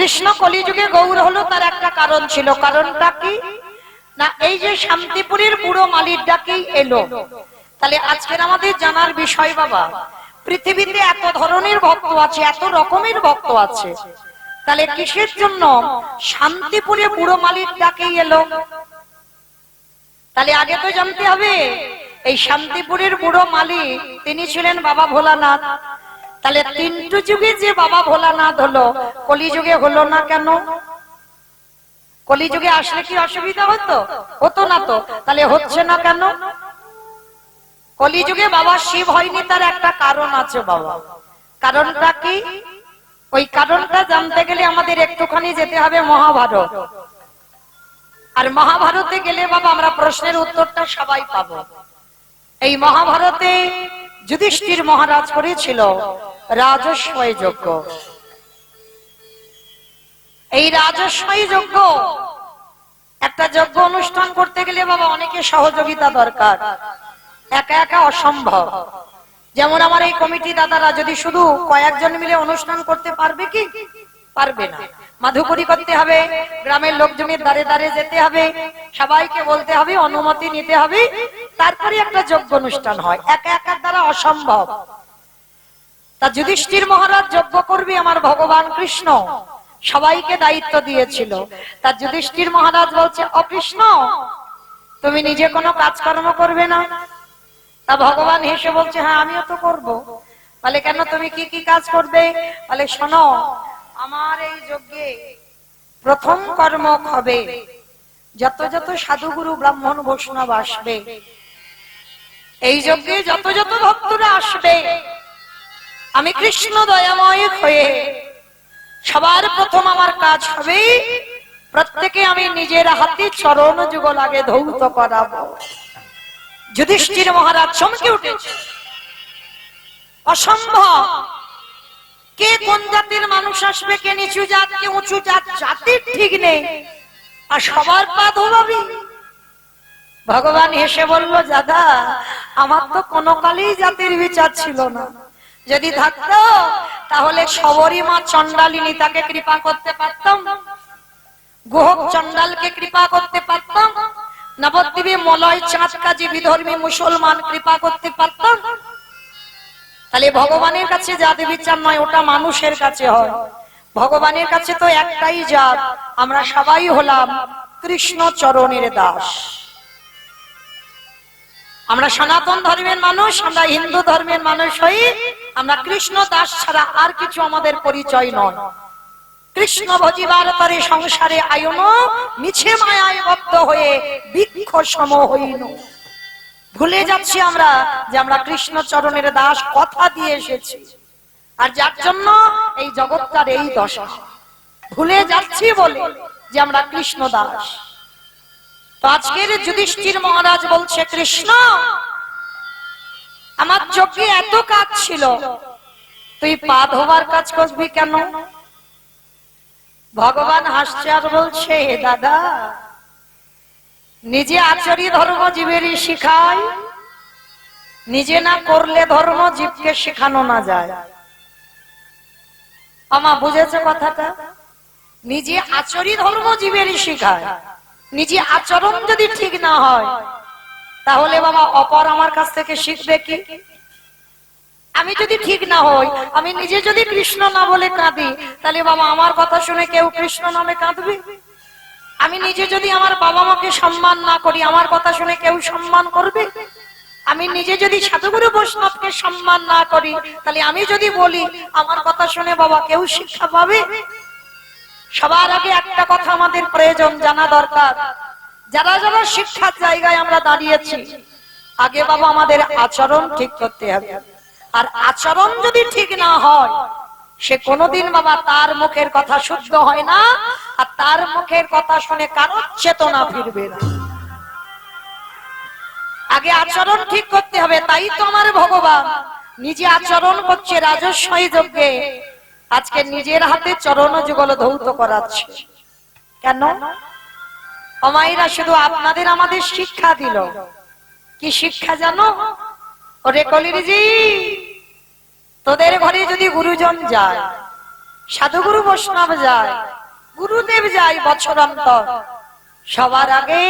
কৃষ্ণ কলিযুগে গৌর হলো তার একটা কারণ ছিল। কারণটা কি না, এই যে শান্তিপুরের বুড়ো মালির ডাকেই এলো। তাহলে আজকের আমাদের জানার বিষয় বাবা, পৃথিবীতে এত ধরনের ভক্ত আছে, এত রকমের ভক্ত আছে, তাহলে কিসের জন্য শান্তিপুরে বুড়ো মালির ডাকেই এলো? তাহলে আগে তো জানতে হবে এই শান্তিপুরের বুড়ো মালিক তিনি ছিলেন বাবা ভোলানাথ। তাহলে তিনটু যুগে যে বাবা ভোলানাথ হলো, কলিযুগে হলো না কেন? কলিযুগে আসলে কি অসুবিধা হতো? হতো না তো, তাহলে হচ্ছে না কেন? কলিযুগে বাবা শিব হয়নি, তার একটা কারণ আছে বাবা। কারণটা কি? ওই কারণটা জানতে গেলে আমাদের একটুখানি যেতে হবে মহাভারত। আর মহাভারতে গেলে বাবা আমরা প্রশ্নের উত্তরটা সবাই পাবো। এই মহাভারতে যুধিষ্ঠির মহারাজ করেছিল রাজস্বয় যজ্ঞ। এই রাজস্বয় যজ্ঞ, একটা যজ্ঞ অনুষ্ঠান করতে গেলে বাবা অনেকের সহযোগিতা দরকার, একা একা অসম্ভব। যেমন আমার এই কমিটি দাদারা যদি শুধু কয়েকজন মিলে অনুষ্ঠান করতে পারবে কি? পারবে না। মাধুকরী করতে হবে, গ্রামের লোকজনের দ্বারে দ্বারে যেতে হবে, সবাইকে বলতে হবে, অনুমতি নিতে হবে, তারপরে একটা যজ্ঞ অনুষ্ঠান হয়। একা একার দ্বারা অসম্ভব। তা যুধিষ্ঠির মহারাজ যজ্ঞ করবে আমার ভগবান কৃষ্ণ, সবাইকে দায়িত্ব দিয়েছিল। তা যুধিষ্ঠির মহারাজ বলছে, ও কৃষ্ণ, তুমি নিজে কোনো কাজকর্ম করবে না? তা ভগবান হেসে বলছে, হ্যাঁ আমিও তো করব। বলে কেন, তুমি কি কি কাজ করবে? বলে শোনো, আমার এই যজ্ঞে প্রথম কর্ম হবে যত যত সাধুগুরু ব্রাহ্মণ বৈষ্ণব আসবে, এই যজ্ঞে যত যত ভক্তরা আসবে, আমি কৃষ্ণ দয়াময় হয়ে সবার প্রথম আমার কাজ হবে প্রত্যেকে আমি নিজের হাতে চরণ যুগল আগে ধৌত করাবো। যুধিষ্ঠির মহারাজ চমকে উঠেছে, অসম্ভব! কে কোন জাতির মানুষ আসবে, কে নিচু জাত, কে উঁচু জাত, জাতির ঠিক নেই, আর সবার পা ধোবাবি? ভগবান হেসে বলল, দাদা আমার তো কোনো কালেই জাতির বিচার ছিল না। যদি থাকতো তাহলে সবরী মা চন্ডালিনী তাকে কৃপা করতে পারতাম, গোহক চন্ডালকে কৃপা করতে পারতাম, নবদ্বীপে মলয় চাঁদ কাজী বিধর্মী মুসলমান কৃপা করতে পারতাম। তাহলে ভগবানের কাছে জাতি বিচার নয়, ওটা মানুষের কাছে হয়। ভগবানের কাছে তো একটাই জাত, আমরা সবাই হলাম কৃষ্ণ চরণের দাস। আমরা সনাতন ধর্মের মানুষ, আমরা হিন্দু ধর্মের মানুষ হই, আমরা কৃষ্ণ দাস ছাড়া আর কিছু আমাদের পরিচয় নয়। কৃষ্ণ ভজিবার তরে সংসারে আয়ন, মিছে মায়ায় বদ্ধ হয়ে বৃক্ষ সম হইন। ভুলে যাচ্ছি আমরা যে আমরা কৃষ্ণ চরণের দাস, কথা দিয়ে এসেছি, আর যার জন্য এই জগৎটার এই দশা। ভুলে যাচ্ছি বলে যে আমরা কৃষ্ণ দাস। তো আজকের যুধিষ্ঠির মহারাজ বলছে, কৃষ্ণ আমার যজ্ঞে এত কাজ ছিল, তুই পা ধোবার কাজ করবি কেন? ভগবান হাসছে আর বলছে, দাদা নিজে আচরি ধর্ম জীবেরই শিখায়, নিজে না করলে ধর্ম জীবকে শেখানো না যায়। আমা বুঝেছে কথাটা? নিজে আচরি ধর্ম জীবেরই শিখায়, নিজে আচরণ যদি ঠিক না হয় তাহলে বাবা অপর আমার কাছ থেকে শিখবে কি? আমি যদি ঠিক না হই, আমি নিজে যদি কৃষ্ণ না বলে কাঁদি, তাহলে বাবা আমার কথা শুনে কেউ কৃষ্ণ নামে কাঁদবে? আমি নিজে যদি আমার বাবা মাকে সম্মান না করি, আমার কথা শুনে কেউ সম্মান করবে? আমি নিজে যদি সাধুগুরু বৈষ্ণবকে সম্মান না করি, তাহলে আমি যদি বলি, আমার কথা শুনে বাবা কেউ শিক্ষা পাবে? সবার আগে একটা কথা আমাদের প্রয়োজন, জানা দরকার, যারা যারা শিক্ষার জায়গায় আমরা দাঁড়িয়েছি, আগে বাবা আমাদের আচরণ ঠিক করতে হবে। আর আচরণ যদি ঠিক না হয়, সে কোনোদিন বাবা তার মুখের কথা শুদ্ধ হয় না, আর তার মুখের কথা শুনে কারো চেতনা ফিরবে না। আগে আচরণ ঠিক করতে হবে। তাই তো আমার ভগবান নিজে আচরণ করছে রাজস্বয় যজ্ঞে, আজকে নিজের হাতে চরণ যুগল ধৌত করাচ্ছে। কেন? অমাইরা শুধু আপনাদের আমাদের শিক্ষা দিল। কি শিক্ষা জানো? ওরে কলিরিজি, তোদের ঘরে যদি গুরুজন যায়, সাধুগুরু বৈষ্ণব যায়, গুরুদেব যায় বছরান্তর, সবার আগে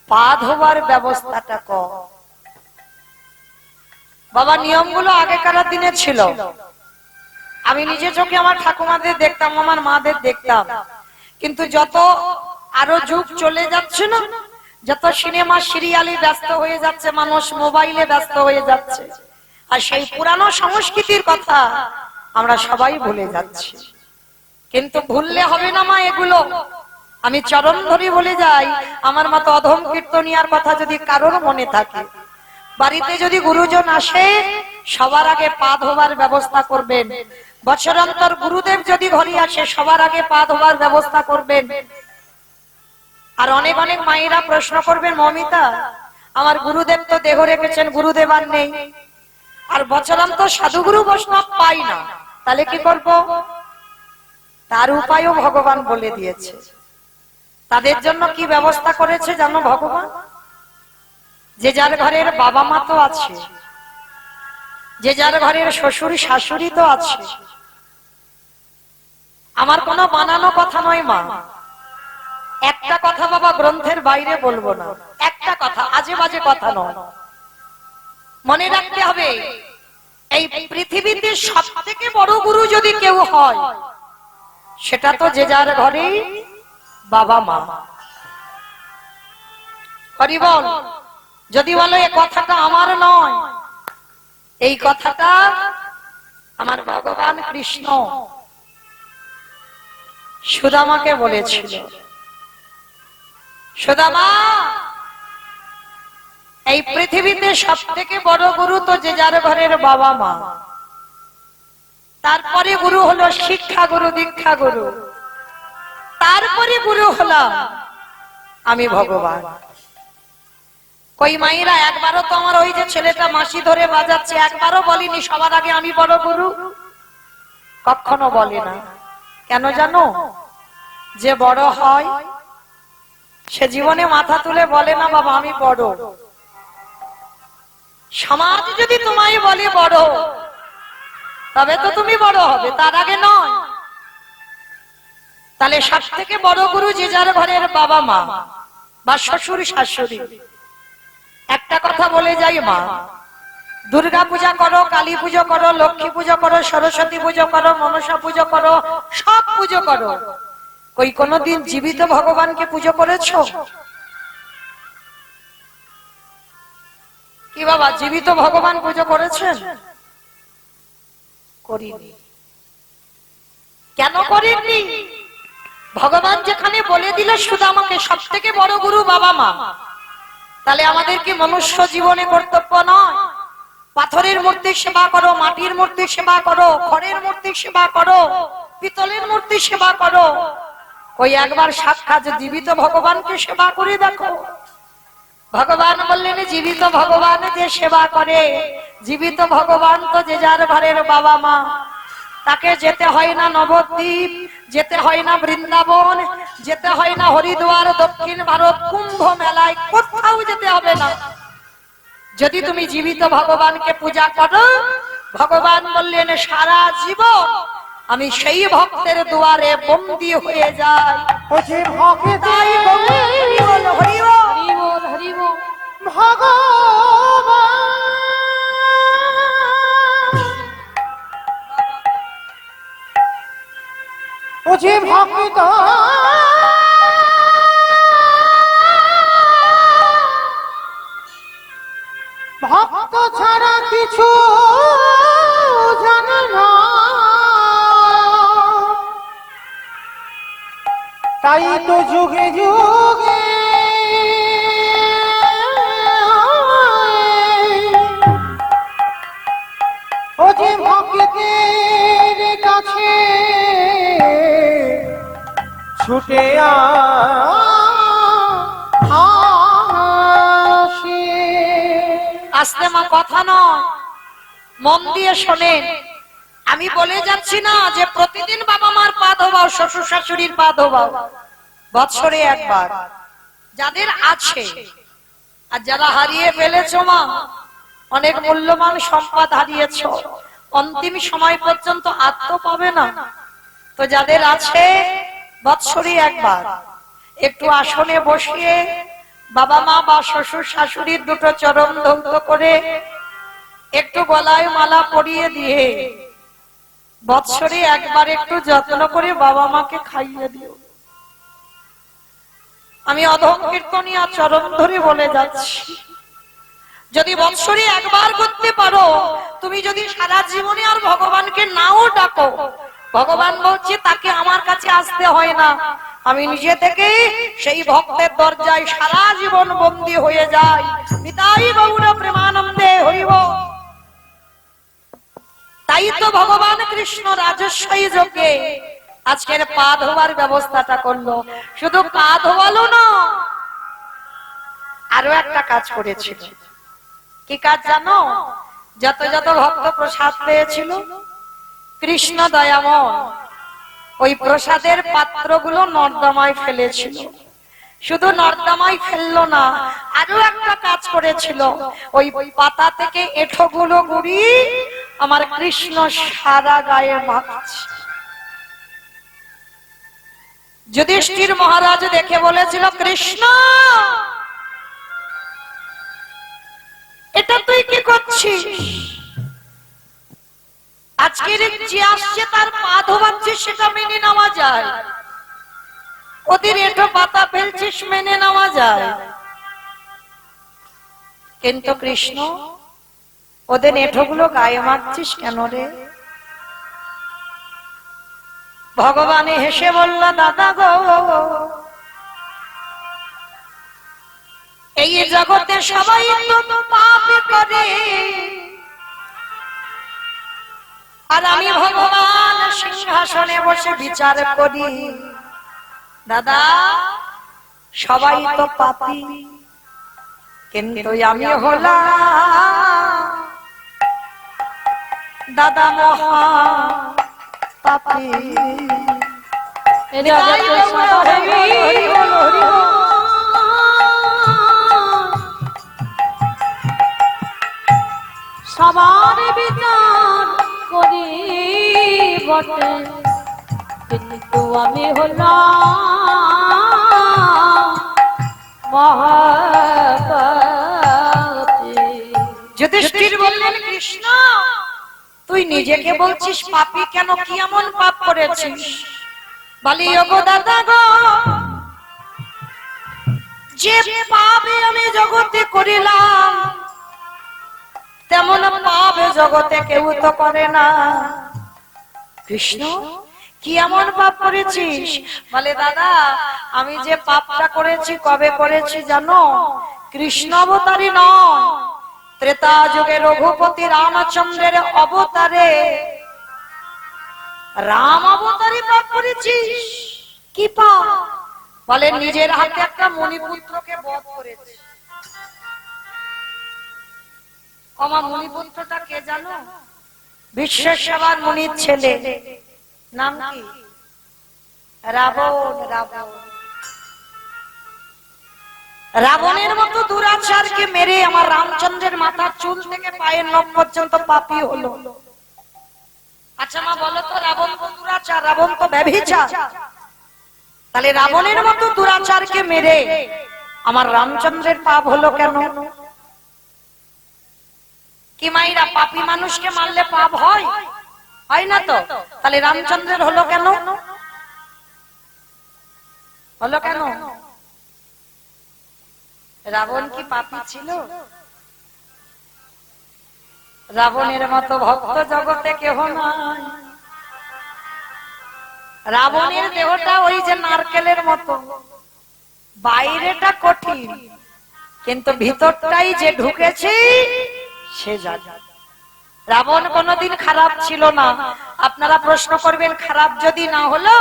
পা ধোবার ব্যবস্থাটা কর। বাবা নিয়মগুলো আগেকার দিনে ছিল, আমি নিজে চোখে আমার ঠাকুমাদের দেখতাম, আমার মাদের দেখতাম, কিন্তু যত আরো যুগ চলে যাচ্ছে না, যত সিনেমা সিরিয়ালে ব্যস্ত হয়ে যাচ্ছে মানুষ, মোবাইলে ব্যস্ত হয়ে যাচ্ছে, আর সেই পুরানো সংস্কৃতির কথা আমরা সবাই ভুলে যাচ্ছি। কিন্তু ভুললে হবে না মা এগুলো। আমি চরণ ধরে বলে যাই, আমার মতো অধম কীর্তনিয়ার কথা যদি কারোর মনে থাকে, বাড়িতে যদি গুরুজন আসে সবার আগে পা ধোবার ব্যবস্থা করবেন। বছরান্তর গুরুদেব যদি ঘরে আসে সবার আগে পা ধোবার ব্যবস্থা করবেন। আর অনেক অনেক মায়েরা প্রশ্ন করবেন, মমিতা আমার গুরুদেব তো দেহ রেখেছেন, গুরুদেব আর নেই, আর বছরান্তর সাধুগুরু বৈষ্ণব পাই না, তাহলে কি করব? তার উপায়ও ভগবান বলে দিয়েছে। তাদের জন্য কি ব্যবস্থা করেছে জানো ভগবান? যে যার ঘরের বাবা মা তো আছে, যে যার ঘরের শ্বশুর শাশুড়ি তো আছে। আমার কোনো বানানো কথা নয় মা, একটা কথা বাবা গ্রন্থের বাইরে বলবো না, একটা কথা, আজে বাজে কথা নয়। মনে রাখতে হবে, এই পৃথিবীতে সব থেকে বড় গুরু যদি কেউ হয়, সেটা তো যে যার ঘরে বাবা মা। হরি বল। যদি বলো এই কথাটা আমার নয়, এই কথাটা আমার ভগবান কৃষ্ণ সুদামাকে বলেছিল। সুদামা, এই পৃথিবীতে সব থেকে বড় গুরু তো যে যার ঘরের বাবা মা, তারপরে গুরু হলো শিক্ষা গুরু, দীক্ষা গুরু, তারপরে গুরু হলাম আমি ভগবান। কই মাইরা একবারও তো আমার ওই যে ছেলেটা মাসি ধরে বাজাচ্ছে, একবারও বলিনি সবার আগে আমি বড় গুরু? কখনো বলে না। কেন জানো? যে বড় হয় সে জীবনে মাথা তুলে বলে না বাবা আমি বড়। সমাজ যদি তোমায় বলে বড়, তবে তো তুমি বড় হবে, তার আগে নয়। তাহলে সব থেকে বড় গুরু যে যার ঘরের বাবা মা বা শ্বশুর শাশুড়ি। একটা কথা বলে যাই মা, দুর্গা পূজা করো, কালী পুজো করো, লক্ষ্মী পুজো করো, সরস্বতী পুজো করো, মনসা পুজো করো, সব পুজো করো, কই কোনদিন জীবিত ভগবানকে পুজো করেছো? কি বাবা জীবিত ভগবান পুজো করেছেন? করিনি। কেন করেননি? ভগবান যেখানে বলে দিল সুদামাকে সব থেকে বড় গুরু বাবা মা, তাহলে আমাদের কি মনুষ্য জীবনে কর্তব্য নয়? পাথরের মূর্তির সেবা করো, মাটির মূর্তির সেবা করো, খড়ের মূর্তির সেবা করো, পিতলের মূর্তির সেবা করো, ওই একবার সাক্ষাৎ জীবিত ভগবানকে সেবা করে দেখো। ভগবান বললেন জীবিত ভগবান যে সেবা করে, জীবিত ভগবান তো যে যার ঘরের বাবা মা, তাকে যেতে হয় না নবদ্বীপ, যেতে হয় না বৃন্দাবন, যেতে হয় না হরিদ্বার, দক্ষিণ ভারত, কুম্ভ মেলায়, কোথাও যেতে হবে না। যদি তুমি জীবিত ভগবানকে পূজা করো, ভগবান বললেন সারা জীবন আমি সেই ভক্তের দুয়ারে বন্দী হয়ে যাই। ভগবান ভক্ত ছাড়া কিছু জানে না, তাই তো যুগে যুগে ও যে ভক্তের কাছে ছুটে আসতে মা কথা নয়, মন দিয়ে শোনেন। আমি বলে যাচ্ছি না যে প্রতিদিন বাবা মার পা ধোবাও, শ্বশুর শাশুড়ির পা ধোবাও, বছরে একবার। যাদের আছে, আর যারা হারিয়ে ফেলেছো মা, অনেক মূল্যবান সম্পদ হারিয়েছ, অন্তিম সময় পর্যন্ত আর তো পাবে না। তো যাদের আছে বৎসরে একবার একটু আসনে বসিয়ে বাবা মা বা শ্বশুর শাশুড়ির দুটো চরণ ধৌত করে একটু গলায় মালা পরিয়ে দিয়ে বৎসরে একবার একটু যত্ন করে বাবা মাকে খাইয়ে দিও। আমি অধম কীর্তনিয়া চরণ ধরে বলে যাচ্ছি, যদি বৎসরে একবার করতে পারো, তুমি যদি সারা জীবনে আর ভগবানকে নাও ডাকো, ভগবান বলছে তাকে আমার কাছে আসতে হয় না, আমি নিজে থেকে সেই ভক্তের দরজায় সারা জীবন বন্দী হয়ে যাই। নিতাই গৌর প্রেমানন্দে হরিব। তাই তো ভগবান কৃষ্ণ রাজস্বী যোগে আজকের পা ধোয়ার ব্যবস্থাটা করলো। শুধু পা ধোয়ালো না, আরো একটা কাজ করেছিল। কি কাজ জানো? যত যত ভক্ত প্রসাদ পেয়েছিল, কৃষ্ণ দয়াময় ওই প্রসাদের পাত্রগুলো নর্দমায় ফেলেছিল। শুধু নর্দমায় ফেললো না, আরো একটা কাজ করেছিল। ওই পাতা থেকে এঁঠোগুলো গুড়ি আমার কৃষ্ণ সারা গায়ে মাখছে। যুধিষ্ঠির মহারাজ দেখে বলেছিল, কৃষ্ণ এটা তুই কি করছিস? আজকের যে আসছে তার পা ধোয়াচ্ছিস, সেটা মেনে নেওয়া যায়। ওদের এঁঠো পাতা ফেলছিস, মেনে নেওয়া যায়। কিন্তু কৃষ্ণ ওদের এঁঠোগুলো গায়ে মাখছিস কেন রে? ভগবান হেসে বলল, দাদা গো, এই জগতে সবাই তো পাপ করে, আর আমি ভগবান সিংহাসনে বসে বিচার করি। দাদা সবাই তো পাপী, কিন্তু আমি হলাম দাদা মহা পাপী। সবার বিচার করি বটে, কিন্তু আমি হলাম মহাপাপী। যুধিষ্ঠির বললেন, কৃষ্ণ তুই নিজেকে বলছিস পাপী কেন? কি এমন পাপ করেছিস? বলি, ওগো দাদা গো, যে পাপে আমি জগতে করিলাম, তেমন পাপ জগতে কেউ তো করে না। কৃষ্ণ কি এমন পাপ করেছিস? বলে, দাদা আমি যে পাপটা করেছি কবে করেছি জানো? কৃষ্ণ অবতারী নয়, ত্রেতা যুগে রঘুপতি রামচন্দ্রের অবতারে রাম অবতারী পাপ করেছিস। কি পাপ? বলে, নিজের হাতে একটা মণিপুত্রকে বধ করেছি। আমার মণিপুত্রটা কে জানো? বিশ্বেশ্বর মুনির ছেলে, নাম কি? রাবণ। রাবণের মতো দুরাচারকে মেরে আমার রামচন্দ্রের মাথার চুল থেকে পায়ের নখ পর্যন্ত পাপী হলো। আচ্ছা মা বলো তো, রাবণ তো দুরাচার, রাবণ তো ব্যভিচার, তাহলে রাবণের মতো দুরাচারকে মেরে আমার রামচন্দ্রের পাপ হলো কেন? কি মাইরা, পাপী মানুষকে মারলে পাপ হয়? হয় না তো। তাহলে রামচন্দ্রের হলো কেন? হলো কেন? রাবণ কি পাপী ছিল? রাবণের মতো ভক্ত জগতে কেহ নাই। রাবণের দেহটা ওই যে নারকেলের মতো, বাইরেটা কঠিন, কিন্তু ভিতরটাই যে ঢুকেছে সে জানে। রাবণ কোনদিন খারাপ ছিল না। আপনারা প্রশ্ন করবেন, খারাপ যদি না হলো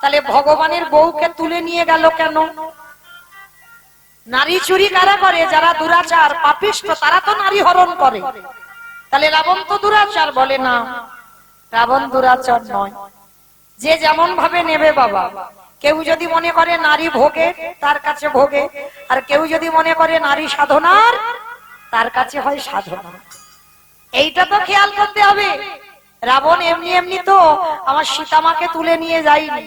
তাহলে ভগবানের বউকে তুলে নিয়ে গেল কেন? নারী চুরি কারা করে? যারা দুরাচার পাপিষ্ঠ, তারা তো নারী হরণ করে। তাহলে রাবণ তো দুরাচার? বলে না, রাবণ দুরাচার নয়। যে যেমন ভাবে নেবে বাবা। কেউ যদি মনে করে নারী ভোগে, তার কাছে ভোগে, আর কেউ যদি মনে করে নারী সাধনার, তার কাছে হয় সাধনা। এইটা তো খেয়াল করতে হবে। রাবণ এমনি এমনি তো আমার সীতামাকে তুলে নিয়ে যায়নি।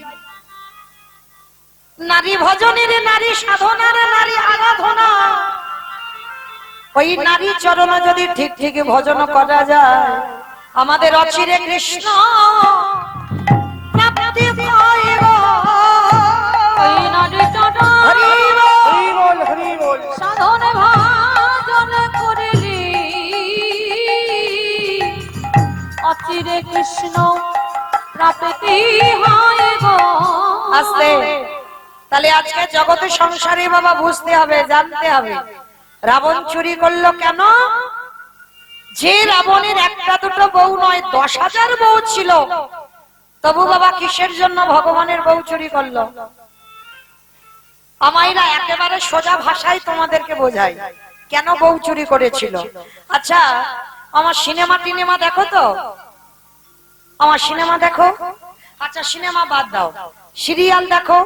নারী ভজনের, নারী সাধনার, নারী আরাধনা, ওই নারী চরণ যদি ঠিক ঠিক ভজন করা যায়, আমাদের অচিরে কৃষ্ণ প্রাপ্তি হয় গো। ওই নারী চরণ হরি বল। হরি বল, হরি বল। সাধন ভাজন করিলি, অচিরে কৃষ্ণ প্রাপ্তি হয় গো। আস্তে, তাহলে আজকে জগতে সংসারে বাবা বুঝতে হবে, জানতে হবে রাবণ চুরি করলো কেন। যে রাবণের একটা দুটো বউ নয়, 10,000 বউ ছিল, তবু বাবা কিসের জন্য ভগবানের বউ চুরি করলো? আমাইরা একেবারে সোজা ভাষায় তোমাদেরকে বোঝাই কেন বউ চুরি করেছিল। আচ্ছা, আমার সিনেমা টিনেমা দেখো তো? আমার সিনেমা দেখো? আচ্ছা, সিনেমা বাদ দাও, সিরিয়াল দেখো?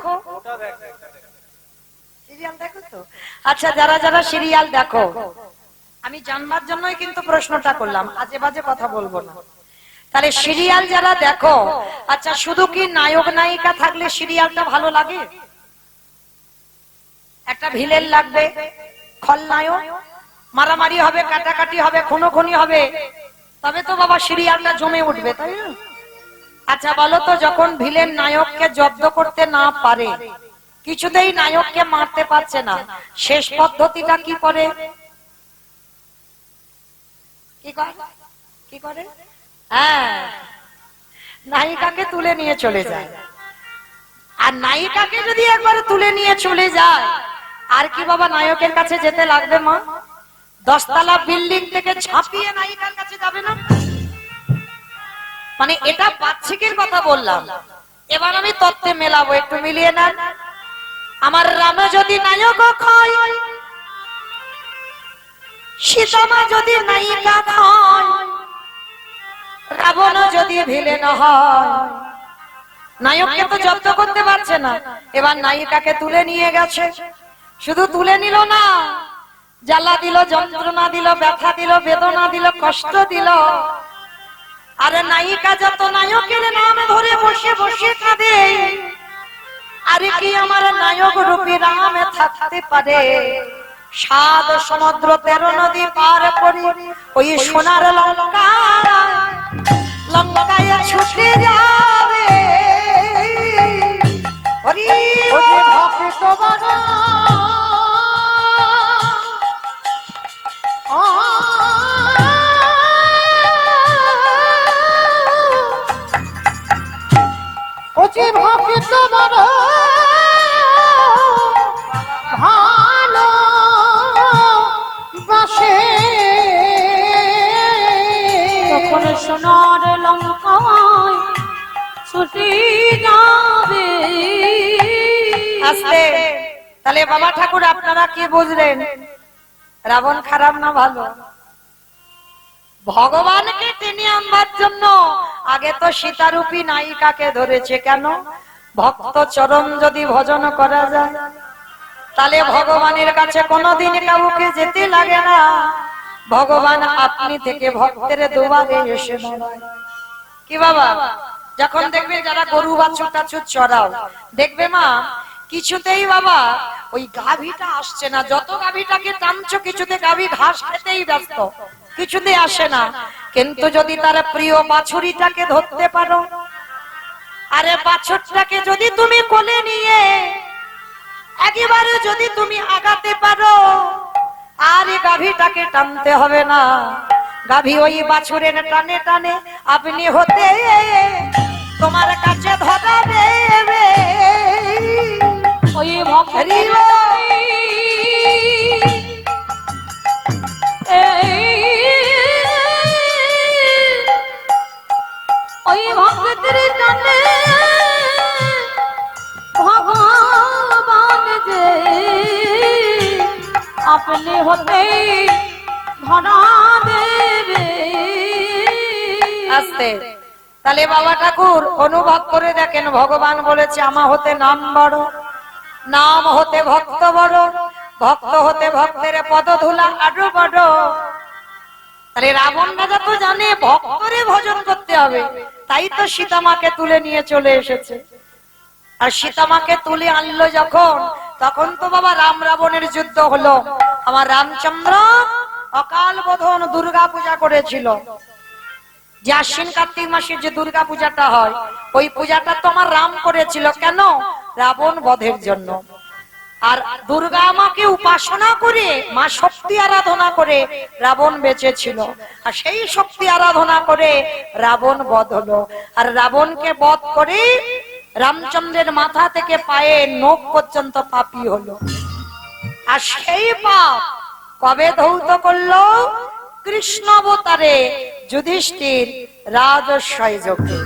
সিরিয়াল দেখো তো? আচ্ছা, যারা যারা সিরিয়াল দেখো, আমি জানবার জন্যই কিন্তু প্রশ্নটা করলাম, আজে বাজে কথা বলবো না। তাহলে সিরিয়াল যারা দেখো, আচ্ছা শুধু কি নায়ক নায়িকা থাকলে সিরিয়ালটা ভালো লাগে? একটা ভিলেন লাগবে, খলনায়ক, মারামারি হবে, কাটাকাটি হবে, খুনোখুনি হবে, তবে তো বাবা সিরিয়ালটা জমে উঠবে, তাই না? আচ্ছা বলো তো, যখন ভিলেন নায়ককে জব্দ করতে না পারে, কিছুতেই নায়ককে মারতে পারছে না, শেষ পদ্ধতিটা কি করে? কি করে? হ্যাঁ, নায়িকাকে তুলে নিয়ে চলে যায়। আর নায়িকাকে যদি একবার তুলে নিয়ে চলে যায়, আর কি বাবা নায়কের কাছে যেতে লাগবে? মা 10 তলা বিল্ডিং থেকে ঝাঁপিয়ে নায়িকার কাছে যাবে না? মানে এটা বাচ্চিকের কথা বললাম, এবার আমি তত্ত্বে মেলাবো, একটু মিলিয়ে নেন। আমার রামে যদি নায়ক হয়, সীতামা যদি নায়িকা হয়, রাবণ যদি ভিলেন হয়, নায়ককে তো জব্দ করতে পারছে না, এবার নায়িকাকে তুলে নিয়ে গেছে। শুধু তুলে নিল না, জ্বালা দিল, যন্ত্রণা দিল, ব্যথা দিল, বেদনা দিল, কষ্ট দিল। আরে নায়িকা যত নায়কের নাম ধরে বসে বসে কাঁদে, আরে কি আমার নায়ক রূপী রামে থাকতে পারে? 7 সমুদ্র 13 নদী পার করে ওই সোনার লঙ্কায় ছুটে যাবে। হরি ও যে ভক্ত বাবা, ও যে ভক্ত বাবা ভালো বাসে, তখন সোনার লঙ্কায় ছুটে যাবে। আস্তে, তাহলে বাবা ঠাকুর আপনারা কি বুঝলেন? রাবণ খারাপ না ভালো? ভগবানকে টেনে আনবার জন্য আগে তো সীতারূপী নায়িকাকে ধরেছে। কেন? ভক্ত চরণ যদি ভজন করা যায়, তাহলে ভগবানের কাছে কোনোদিন কাউকে যেতে লাগে না, ভগবান আপনি থেকে ভক্তের দুয়ারে এসে দাঁড়ায়। কি বাবা, যখন দেখবে যারা গরু বাছুর টাছুর চড়াও, দেখবে মা কিছুতেই বাবা ওই গাভীটা আসছে না, যত গাভীটাকে টানছো কিছুতে গাভী ঘাস খেতেই ব্যস্ত, কিছুতে আসে না। কিন্তু যদি তার প্রিয় বাছুরিটাকে ধরতে পারো, আরে বাছুরটাকে যদি তুমি কোলে নিয়ে একেবারে যদি তুমি আগাতে পারো, আর এই গাভীটাকে টানতে হবে না, গাভী ওই বাছুরের টানে টানে আপনি হতে তোমার কাছে ধরাবে। ওই ভক্তের ওই ভক্তের টানে ভগবান যে আপনি হতে ধরা দেবে। আস্তে, তাহলে বাবা ঠাকুর অনুভব করে দেখেন, ভগবান বলেছে আমা হতে নাম বড়, নাম হতে ভক্ত বড়, ভক্ত হতে ভক্তের পদধূলা আরো বড়। তাহলে রাবণ রাজা তো জানে ভক্তরে ভজন করতে হবে, তাই তো সীতামাকে তুলে নিয়ে চলে এসেছে। আর সীতামাকে তুলে আনলো যখন, তখন তো বাবা রাম রাবণের যুদ্ধ হলো। আমার রামচন্দ্র অকাল বোধন দুর্গা পূজা করেছিল, যে আশ্বিন কার্তিক মাসে যে দুর্গা পূজাটা হয়, ওই পূজাটা তো আমার রাম করেছিল। কেন? রাবণ বধের জন্য। আর দুর্গা মাকে উপাসনা করে, মা শক্তি আরাধনা করে রাবণ বেঁচে ছিল। আর সেই শক্তি আরাধনা করে রাবণ বধ হলো। আর রাবণকে বধ করে রামচন্দ্রের মাথা থেকে পায়ে নখ পর্যন্ত পাপী হলো। আর সেই পাপ কবে ধৌত করলো? কৃষ্ণ অবতারে যুধিষ্ঠির রাজস্বয় যজ্ঞে।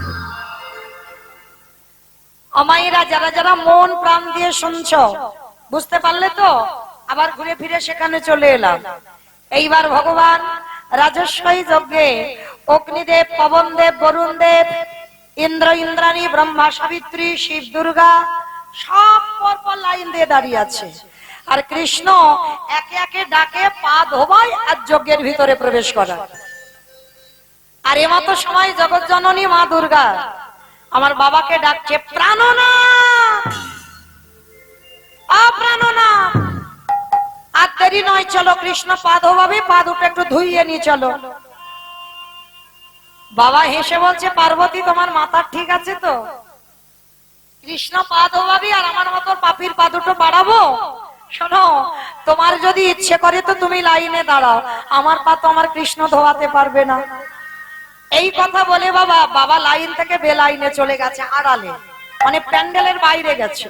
অমাইরা যারা যারা মন প্রাণ দিয়ে শুনছ, বুঝতে পারলে তো? আবার ঘুরে ফিরে সেখানে চলে এলাম। এইবার ভগবান রাজস্বয় যজ্ঞে অগ্নিদেব, পবনদেব, বরুণদেব, ইন্দ্র, ইন্দ্রাণী, ব্রহ্মা, সাবিত্রী, শিব, দুর্গা সব পরপর লাইন দিয়ে দাঁড়িয়ে আছে। আর কৃষ্ণ একে একে ডাকে পা ধোবায় আর যজ্ঞের ভিতরে প্রবেশ করা। আর এমতো সময় জগৎ জননী মা দুর্গা আমার বাবাকে ডাকছে, প্রাণনাথ, প্রাণনাথ। আর দেরি নয়, চলো কৃষ্ণ পা ধোবাবে, পা দুটো একটু ধুইয়ে নিয়ে চলো। বাবা হেসে বলছে, পার্বতী তোমার মাথা ঠিক আছে তো? কৃষ্ণ পা ধোবাবি আর আমার মতো পাপির পা দুটো বাড়াবো? শোনো, তোমার যদি ইচ্ছে করে তো তুমি লাইনে দাঁড়াও, আমার পা তো আমার কৃষ্ণ ধোয়াতে পারবে না। এই কথা বলে বাবা লাইন থেকে বেলাইনে চলে গেছে, আড়ালে, মানে প্যান্ডেলের বাইরে গেছে।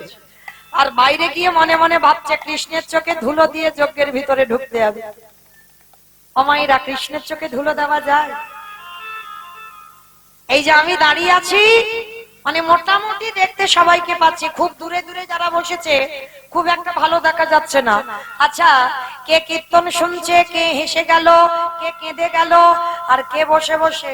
আর বাইরে গিয়ে মনে মনে ভাবছে কৃষ্ণের চোখে ধুলো দিয়ে যজ্ঞের ভিতরে ঢুকতে হবে। অমাইরা, কৃষ্ণের চোখে ধুলো দেওয়া যায়? এই যে আমি দাঁড়িয়ে আছি, মানে মোটামুটি দেখতে সবাইকে পাচ্ছি, খুব দূরে দূরে যারা বসেছে খুব একটা ভালো দেখা যাচ্ছে না। আচ্ছা, কে কীর্তন শুনছে, কে হেসে গেল, কে কেঁদে গেল, আর কে বসে বসে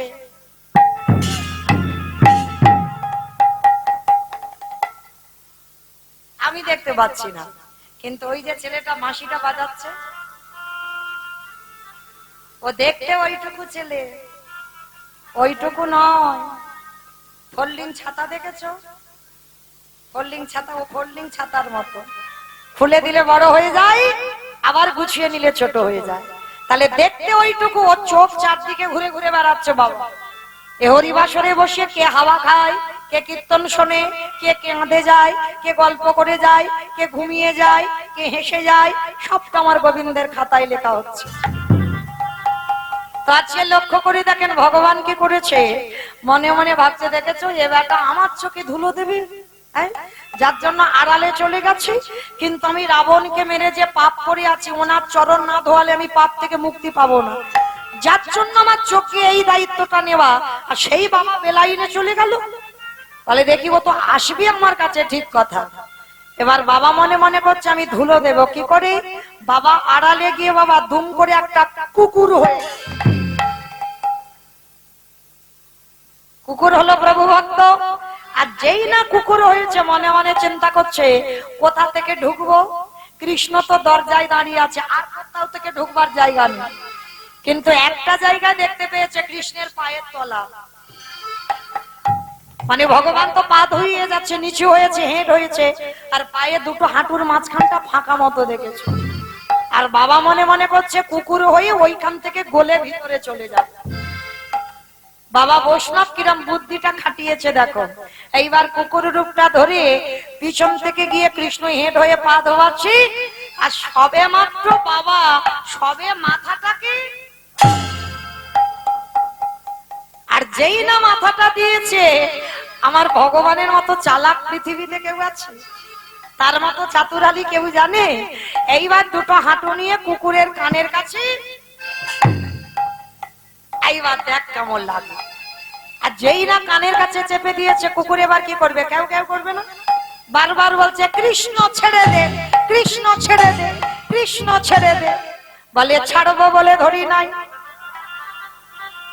আমি দেখতে পাচ্ছি না। কিন্তু ওই যে ছেলেটা মাসিটা বাজাচ্ছে, ও দেখতে ওইটুকু ছেলে, ওইটুকু নয়। ফোল্ডিং ছাতা দেখেছো? ফোল্ডিং ছাতা, ও ফোল্ডিং ছাতার মতো, খুলে দিলে বড় হয়ে যায়, আবার গুছিয়ে নিলে ছোট হয়ে যায়। তাহলে দেখতে ওইটুকু, ওর চোখ চারদিকে ঘুরে ঘুরে বেড়াচ্ছে বাবা। এ হরিবাসরে বসে কে হাওয়া খায়, কে কীর্তন শোনে, কে কাঁদে যায়, কে গল্প করে যায়, কে ঘুমিয়ে যায়, কে হেসে যায়, সবটা আমার গোবিন্দের খাতায় লেখা হচ্ছে। তাছে লক্ষ্য করে দেখেন ভগবান কি করেছে। মনে মনে ভাবছে, দেখেছো এ বেটা আমার চোখে ধুলো দেবে, যার জন্য আড়ালে চলে গেছি। কিন্তু আমি রাবণকে মেরে যে পাপ করে আছি, ওনার চরণ না ধোয়ালে আমি পাপ থেকে মুক্তি পাবো না, যার জন্য আমার চোখে এই দায়িত্বটা নেওয়া। আর সেই বাবা বেলাইনে চলে গেল। তাহলে দেখি ও তো আসবি আমার কাছে, ঠিক কথা। এবার বাবা মনে মনে করছে আমি ধুলো দেব কি করে। বাবা আড়ালে গিয়ে বাবা দুম করে একটা কুকুর হয়ে, কুকুর হলো প্রভু ভক্ত। আর যেই না কুকুর হয়েছে, মনে মনে চিন্তা করছে কোথা থেকে ঢুকবো। কৃষ্ণ তো দরজায় দাঁড়িয়ে আছে, আর কোথাও থেকে ঢুকবার জায়গা নেই। কিন্তু একটা জায়গায় দেখতে পেয়েছে কৃষ্ণের পায়ের তলা, মানে ভগবান তো পা ধুইয়ে যাচ্ছে, নিচু হয়েছে, হেঁট হয়েছে, আর পায়ে দুটো হাঁটুর মাঝখানটা ফাঁকা মতো দেখেছে। আর বাবা মনে মনে করছে কুকুর হয়ে ওইখান থেকে গলে ভিতরে চলে যাবে। বাবা বৈষ্ণব কিরম বুদ্ধিটা খাটিয়েছে দেখো। এইবার কুকুর রূপটা ধরে পিছন থেকে গিয়ে কৃষ্ণ হেঁট হয়ে পা ধোয়াচ্ছে। আর সবে মাত্র বাবা সবে মাথাটাকে, আর যেই না মাথাটা দিয়েছে, আমার ভগবানের মতো চালাক পৃথিবীতে কেউ আছে? তার মতো চাতুরালি কেউ জানে? এইবার দুটো হাঁটু নিয়ে কুকুরের কানের কাছে, এইবার দেখ কেমন লাগে। আর যেই না কানের কাছে চেপে দিয়েছে, কুকুর এবার কি করবে? কেউ কেউ করবে না, বারবার বলছে কৃষ্ণ ছেড়ে দে, কৃষ্ণ ছেড়ে দে, কৃষ্ণ ছেড়ে দে। বলে ছাড়বো বলে ধরি নাই।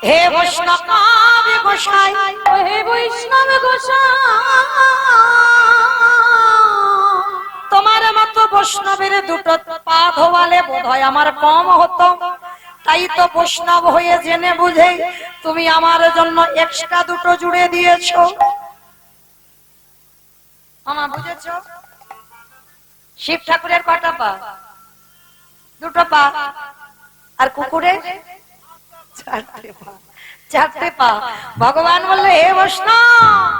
হে বৈষ্ণব গোসাই, হে বৈষ্ণব গোসাই, তোমার মতো বৈষ্ণবের দুটো পা ধোয়ালে বোধ হয় আমার কম হতো। তাই তো বৈষ্ণব হয়ে জেনে বুঝে তুমি আমার জন্য এক্সট্রা দুটো জুড়ে দিয়েছো। মামা বুঝেছো? শিব ঠাকুরের কটা পা? দুটো পা। আর কুকুরের চারটে পা। চারটে পা। ভগবান বললে হে বৈষ্ণব,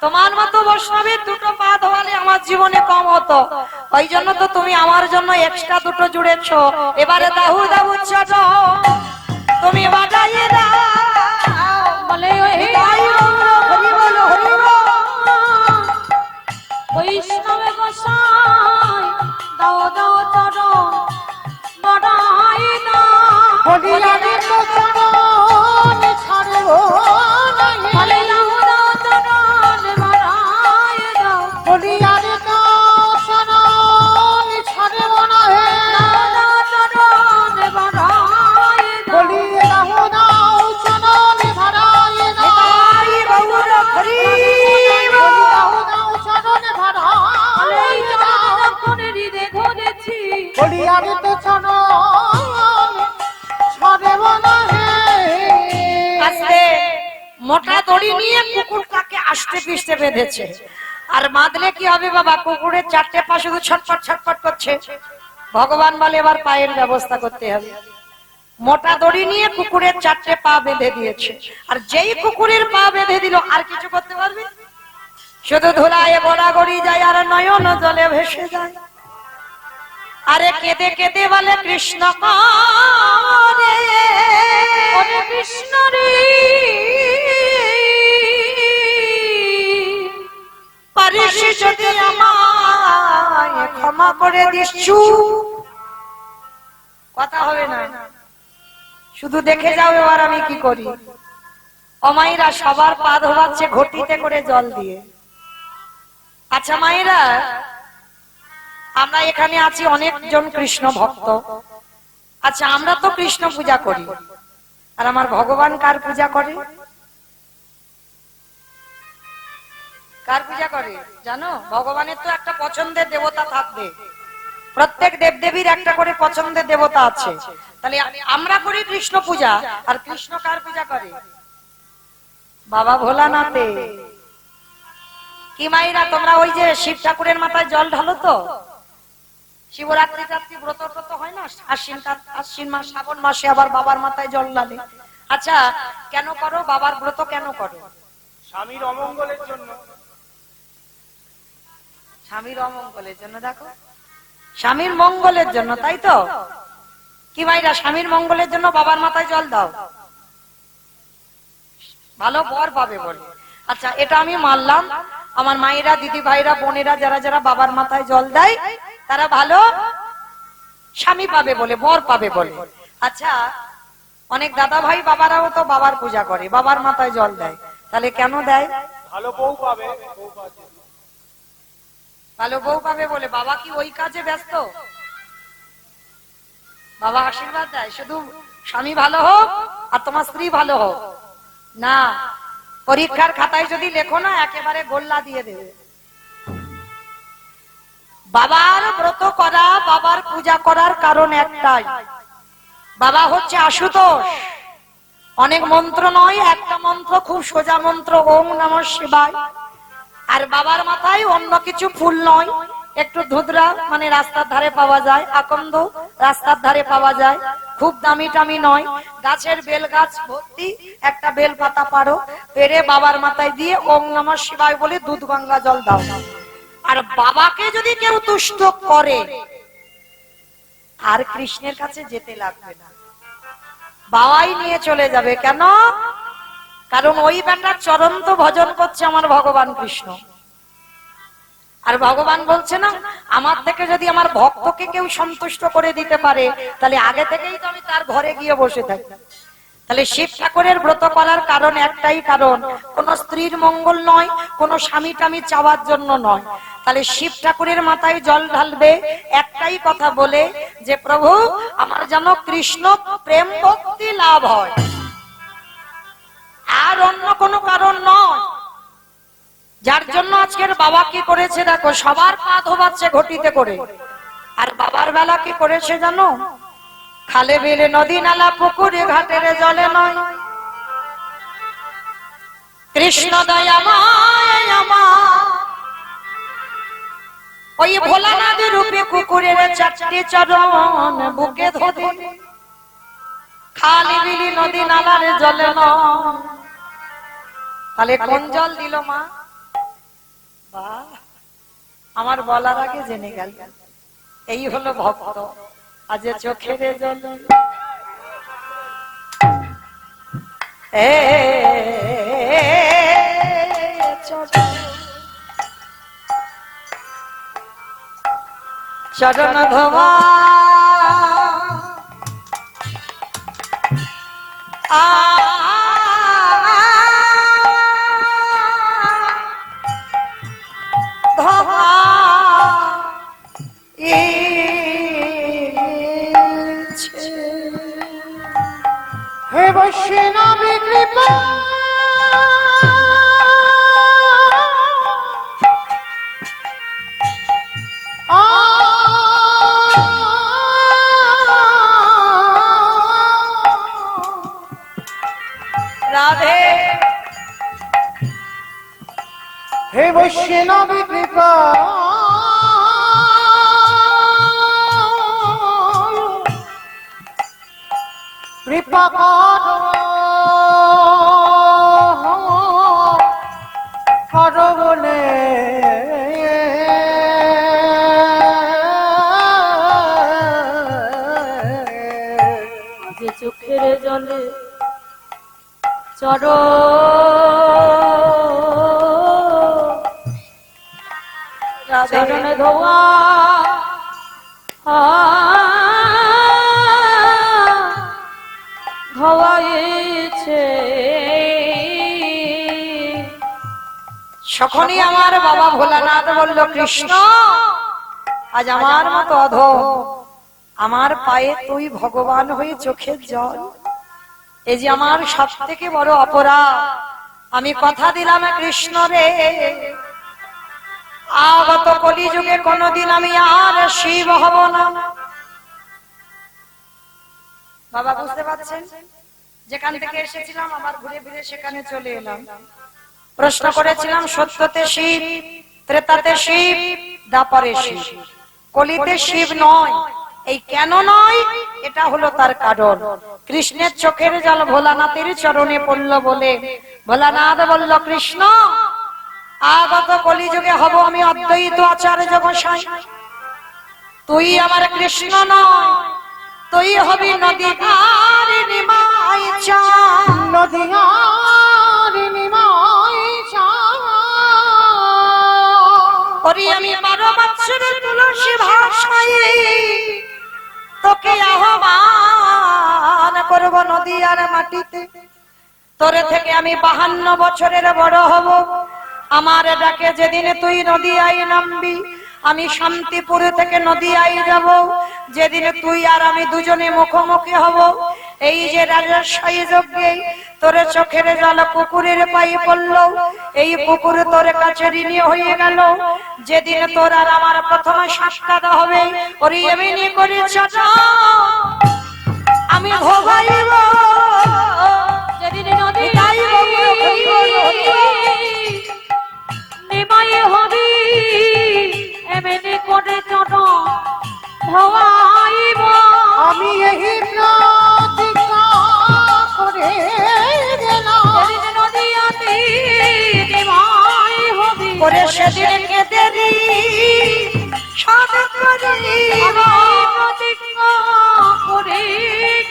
তোমার মতো বৈষ্ণবের দুটো পা ধোয়ালে আমার জীবনে কম হতো, ওই জন্য তো তুমি আমার জন্য এক্সট্রা দুটো জুড়েছো। এবারে দাহু দাহু ছোট তুমি বাজাইয়ে দাও। বলে হে হরি বলো, হরি বলো। বৈষ্ণব গোসাই দাও দাও চরণ বড়াই দাও। বলি আমি তো চরণ ছাড়ব নাহি। বলে দাও দাও চরণ বড়াই দাও। বলি আমি তো চরণ ছাড়ব নাহি। দাও দাও চরণ বড়াই দাও। বলি দাও দাও চরণ ভরাই দাও। হরি গৌর হরি বলো। বলি দাও দাও চরণ ভরাই এই দাও। চরণ যখন হৃদে ধরেছি, বলি আমি তো চরণ ছাড়ব নাহি। আস্তে মোটা দড়ি নিয়ে কুকুরটাকে আষ্টে পিষ্টে বেঁধেছে। আর বাঁধলে কি হবে বাবা? কুকুরের চারটে পা শুধু ছটফট ছটফট করছে। ভগবান বলে এবার পায়ের ব্যবস্থা করতে হবে। মোটা দড়ি নিয়ে কুকুরের চারটে পা বেঁধে দিয়েছে। আর যেই কুকুরের পা বেঁধে দিল আর কিছু করতে পারবে? শুধু ধুলায় গড়াগড়ি যায় আর নয়ন জলে ভেসে যায়। আরে কেঁদে কেঁদে বলে কৃষ্ণ করে, ওরে কৃষ্ণ রে, পারিস যদি আমায় ক্ষমা করে দিচ্ছু। কথা হবে না, শুধু দেখে যাও এবার আমি কি করি। অমাইরা সবার পা ধোয়াচ্ছে ঘটিতে করে জল দিয়ে। আচ্ছা মায়েরা, আমরা এখানে আছি অনেকজন কৃষ্ণ ভক্ত। আচ্ছা আমরা তো কৃষ্ণ পূজা করি, আর আমার ভগবান কার পূজা করে? কার পূজা করে জানো? ভগবানের তো একটা পছন্দের দেবতা থাকবে। প্রত্যেক দেবদেবীর একটা করে পছন্দের দেবতা আছে। তাহলে আমরা করি কৃষ্ণ পূজা, আর কৃষ্ণ কার পূজা করে? বাবা ভোলানাথে। কি মাইরা তোমরা ওই যে শিব ঠাকুরের মাথায় জল ঢালো তো? শিবরাত্রি রাত্রি ব্রত টত হয় না? আশ্বিন মাস শ্রাবণ মাসে আবার বাবার মাথায় জল ঢালে। আচ্ছা কেন করো? বাবার ব্রত কেন করো? স্বামীর অমঙ্গলের জন্য। স্বামীর অমঙ্গলের জন্য। দেখো, স্বামীর মঙ্গলের জন্য, তাই তো? কি মাইরা স্বামীর মঙ্গলের জন্য বাবার মাথায় জল দাও, ভালো বর পাবে বলে। আচ্ছা এটা আমি মানলাম। আমার মায়েরা, দিদি ভাইরা, বোনেরা যারা যারা বাবার মাথায় জল দেয় তারা ভালো স্বামী পাবে বলে, বর পাবে বলে। আচ্ছা অনেক দাদা ভাই বাবারাও তো বাবার পূজা করে, বাবার মাথায় জল দেয়, তাহলে কেন দেয়? ভালো বউ পাবে। ভালো বউ পাবে বলে। বাবা কি ওই কাজে ব্যস্ত? বাবা আশীর্বাদ দেয় শুধু স্বামী ভালো হোক আর তোমার স্ত্রী ভালো হোক না। পরীক্ষার খাতায় যদি লেখো না একেবারে গোল্লা দিয়ে দেবে। বাবার ব্রত করা, বাবার পূজা করার কারণ একটাই, বাবা হচ্ছে আশুতোষ। অনেক মন্ত্র নয়, একটা মন্ত্র, খুব সোজা মন্ত্র, ওম নমঃ শিবায়। আর বাবার মাথায় অন্য কিছু ফুল নয়, একটু ধুতরা মানে রাস্তার ধারে পাওয়া যায়, আকন্দ রাস্তার ধারে পাওয়া যায়, খুব দামি টামি নয়, গাছের বেল গাছ ভর্তি একটা বেল পাতা পারো, পেরে বাবার মাথায় দিয়ে ওম নমঃ শিবায় বলে দুধ গঙ্গা জল দাও। আর বাবাকে যদি কেউ তুষ্ট করে আর কৃষ্ণের কাছে যেতে লাগবে না, বাবাই নিয়ে চলে যাবে। কেন? কারণ ওই বেটার চরণ তো ভজন করছে আমার ভগবান কৃষ্ণ। আর ভগবান বলছে না, আমার থেকে যদি আমার ভক্তকে কেউ সন্তুষ্ট করে দিতে পারে তাহলে আগে থেকেই তো আমি তার ঘরে গিয়ে বসে থাকি। তাহলে শিব ঠাকুরের ব্রত করার কারণ একটাই, কারণ কোন স্ত্রীর মঙ্গল নয়, কোন স্বামী টামি চাওয়ার জন্য নয়। তাহলে শিব ঠাকুরের মাথায় জল ঢালবে একটাই কথা বলে যে প্রভু আমার যেন কৃষ্ণ প্রেম ভক্তি লাভ হয়, আর অন্য কোনো কারণ নয়। যার জন্য আজকের বাবা কি করেছে দেখো, সবার পা ধোবাচ্ছে ঘটিতে করে। আর বাবার বেলা কি করেছে জানো? খালে বিলে নদী নালা পুকুরে ঘাটের জলে নয়, কৃষ্ণ দয়াময় আমার ওই ভোলানাথ রূপে কুকুরের চারটি চরণ বুকে ধরে, খালি বিলি নদী নালার জলে নয়। তাহলে কোন জল দিল মা? বাহ, আমার বলার আগে জেনে গেল। এই হলো ভক্ত, আজ চোখের জল। চরণ ধোয়া ধোয়া হে বৈষ্ণবী কৃপা রাধে। হে বৈষ্ণবী কৃপা কৃপা করো বলে যে চোখের জলে চর চরণে ধোয়া ধোয়াইছে। যখনই আমার বাবা ভোলানাথ বলল কৃষ্ণ আজ আমার মতো অধম, আমার পায়ে তুই ভগবান হয়ে চোখের জল, এই যে আমার সব থেকে বড় অপরাধ। আমি কথা দিলাম কৃষ্ণ রে, আগত কলিযুগে কোনদিন আমি আর শিব হব না। বাবা বুঝতে পারছেন, যেখান থেকে এসেছিলাম আবার ঘুরে ফিরে সেখানে চলে এলাম। প্রশ্ন করেছিলাম সত্যতে শিব, ত্রেতাতে শিব, দ্বাপরে শিব, কলিতে শিব নয়। এই কেন নয়, এটা হলো তার কারণ। কৃষ্ণের চোখের জল ভোলানাথের চরণে পড়ল বলে ভোলানাথ বলল কৃষ্ণ আগত কলিযুগে হব আমি অদ্বৈত আচার্য গোসাই, তুই আমার কৃষ্ণ নয়, তুই হবি নদীকার নিমাই চাঁদ। নদিয়ারিণী মাই করি আমি 12 বৎসরের তুলসী ভাষায় তোকে আহ্বান করব নদীয়ার মাটিতে। তোরে থেকে আমি 52 বছরের বড় হব, আমার ডাকে যেদিন তুই নদীয়ায় নামবি আমি শান্তিপুর থেকে নদীয়ায় যাব। যেদিন তুই আর আমি দুজনে মুখোমুখি হব, এই যে রাজস্বায়ী যজ্ঞে তোর চোখের জল পুকুরের পায়ে পড়ল, এই পুকুর তোর কাছে ঋণী হয়ে গেল। যেদিন তোর আর আমার প্রথম সাক্ষাৎ হবে, ওরে এমনি করে চাচা আমি ভোগাইব, যেদিন নদী নিমাই হবি এমনি করে চট ধোয়াইব। আমি এই প্রতিজ্ঞা করে গেলাম, যেদিন নদীয়াতে নিমাই হবি করে সেদিন কেদেরি সাধ করিব, প্রতিজ্ঞা করে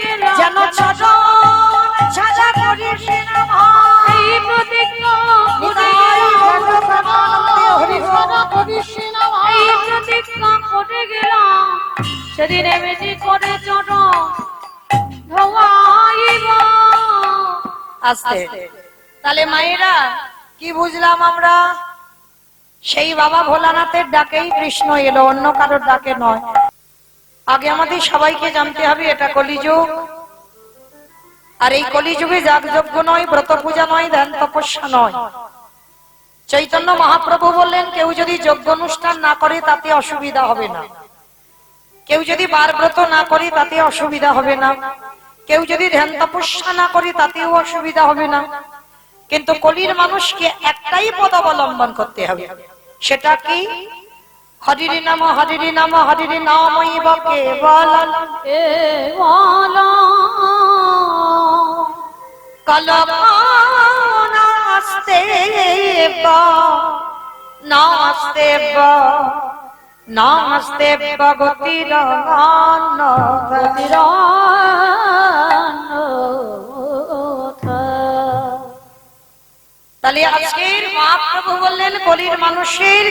গেলাম, যেন চরণ ছাড়া করিস না ভাই। এই প্রতিজ্ঞা করে হরিহরা করিস না ভাই। এই প্রতিজ্ঞা করে গেলাম, সেদিন এমনি করে চট ধোয়াইব। আস্তে। তাহলে মায়েরা কি বুঝলাম আমরা? সেই বাবা ভোলানাথের ডাকেই কৃষ্ণ এলো, অন্য কারোর ডাকে নয়। আগে আমাদের সবাইকে জানতে হবে এটা কলিযুগ, আর এই কলিযুগে যাগযজ্ঞ নয়, ব্রত পূজা নয়, ধ্যান তপস্যা নয়। চৈতন্য মহাপ্রভু বললেন কেউ যদি যজ্ঞ অনুষ্ঠান না করে তাতে অসুবিধা হবে না, কেউ যদি বার ব্রত না করি তাতে অসুবিধা হবে না, কেউ যদি ধ্যান তপস্যা না করি তাতেও অসুবিধা হবে না, কিন্তু কলির মানুষকে একটাই পদ অবলম্বন করতে হবে। সেটা কি? হরিরি নাম হরিরি নাম হরিরি নামৈব কেবলম কল্পনাস্তে নাস্তে নাস্তে গতিরান তাহলে আজকের মহাপ্রভু বললেন কলির মানুষের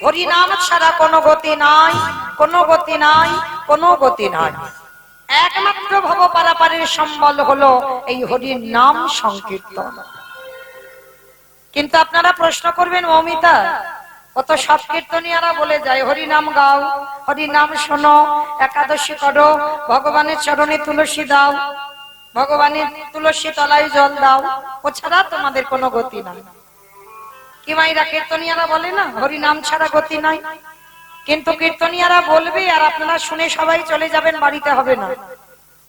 হরিনাম ছাড়া কোনো গতি নাই, কোনো গতি নাই, কোনো গতি নাই। একমাত্র ভব পারাপারের সম্বল হলো এই হরির নাম সংকীর্তন। কিন্তু আপনারা প্রশ্ন করবেন, মৌমিতা কত সব কীর্তনিয়ারা বলে যায় হরিনাম গাও, হরিনাম শোনো, একাদশী করো, ভগবানের চরণে তুলসী দাও, ভগবানের তুলসী তলায় জল দাও, ও ছাড়া তোমাদের কোনো গতি নাই। কি মাইরা কীর্তনিয়ারা বলে না হরিনাম ছাড়া গতি নাই? কিন্তু কীর্তনিয়ারা বলবে আর আপনারা শুনে সবাই চলে যাবেন, বাড়িতে হবে না।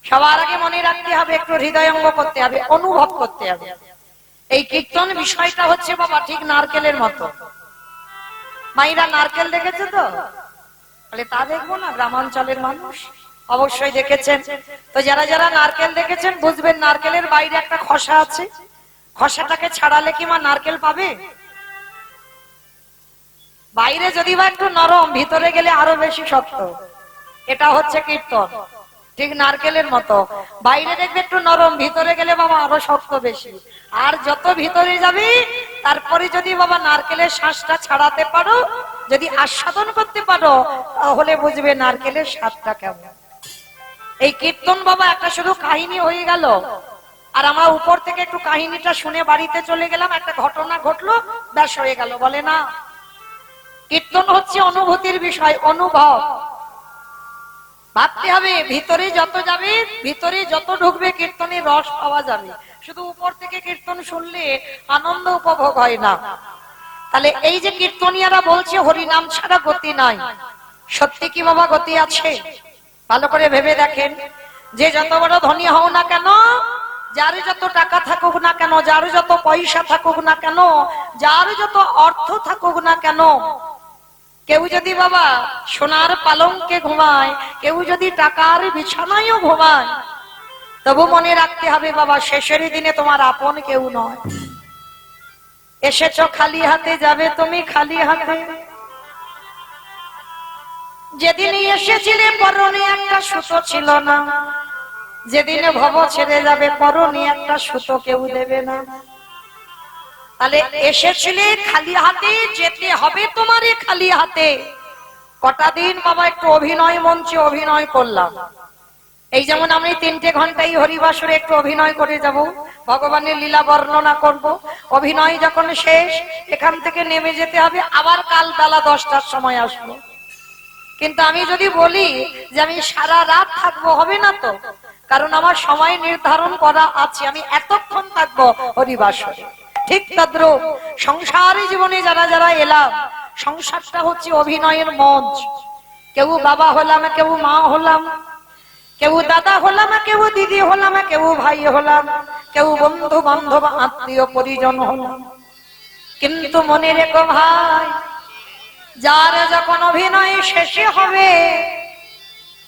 সবার আগে মনে রাখতে হবে, একটু হৃদয়ঙ্গ করতে হবে, অনুভব করতে হবে। এই কীর্তন বিষয়টা হচ্ছে বাবা ঠিক নারকেলের মতো। মাইরা নারকেল দেখেছে তো? বলে তা দেখবো না, গ্রামাঞ্চলের মানুষ অবশ্যই দেখেছেন। তো যারা যারা নারকেল দেখেছেন বুঝবেন নারকেলের বাইরে একটা খসা আছে, খসাটাকে ছাড়ালে কি মা নারকেল পাবে? বাইরে যদি বা একটু নরম, ভিতরে গেলে আরো বেশি শক্ত। এটা হচ্ছে কীর্তন, ঠিক নারকেলের মতো। বাইরে দেখবে একটু নরম, ভিতরে গেলে বাবা আরো শক্ত বেশি। আর যত ভিতরে যাবে তারপরে যদি বাবা নারকেলের শ্বাসটা ছাড়াতে পারো, যদি আস্বাদন করতে পারো, তাহলে বুঝবে নারকেলের স্বাদটা কেমন। এই কীর্তন বাবা একটা শুধু কাহিনী হয়ে গেল, আর আমরা উপর থেকে একটু কাহিনীটা শুনে বাড়িতে চলে গেলাম, একটা ঘটনা ঘটলো, ব্যাস হয়ে গেল, বলে না। কীর্তন হচ্ছে অনুভূতির বিষয়, অনুভব। ভাবতে হবে ভিতরে যত যাবে, ভিতরে যত ঢুকবে কীর্তনের রস পাওয়া যাবে। শুধু উপর থেকে কীর্তন শুনলে আনন্দ উপভোগ হয় না। তাহলে এই যে কীর্তনিয়ারা বলছে হরিনাম ছাড়া গতি নাই, সত্যি কি বাবা গতি আছে? ভালো করে ভেবে দেখেন। যে যত বড় ধনী হও না কেন, যার যত টাকা থাকুক না কেন, যার যত পয়সা থাকুক না কেন, যার যত অর্থ থাকুক না কেন, কেউ যদি বাবা সোনার পালঙ্কে ঘুমায়, কেউ যদি টাকার বিছানায়ও ঘুমায়, তবু মনে রাখতে হবে বাবা শেষের দিনে তোমার আপন কেউ নয়। এসেছো খালি হাতে, যাবে তুমি খালি হাতে। যেদিন এসেছিলে পরনে একটা সুতো ছিল না, যেদিনে ভব ছেড়ে যাবে পরনে একটা সুতো কেউ দেবে না। তাহলে এসেছিলে খালি হাতে, যেতে হবে তোমারে খালি হাতে। কটা দিন বাবা একটু অভিনয় মঞ্চে অভিনয় করলাম। এই যেমন আমি 3টে ঘন্টাই হরিবাসরে একটু অভিনয় করে যাব, ভগবানের লীলা বর্ণনা করব। অভিনয় যখন শেষ, এখান থেকে নেমে যেতে হবে, আবার কাল বেলা 10টার সময় আসবো। কিন্তু আমি যদি বলি যে আমি সারা রাত থাকবো, হবে না তো, কারণ আমার সময় নির্ধারণ করা আছে, আমি এতক্ষণ থাকবো হরিবাসরে। ঠিক তদ্রূপ সংসারী জীবনে যারা যারা এলাম, সংসারটা হচ্ছে অভিনয়ের মঞ্চ। কেউ বাবা হলাম, কেউ মা হলাম, কেউ দাদা হলাম, কেউ দিদি হলাম, কেউ ভাই হলাম, কেউ বন্ধু বান্ধব আত্মীয় পরিজন হলাম। কিন্তু মনে রেখো ভাই, যার যখন অভিনয় শেষে হবে,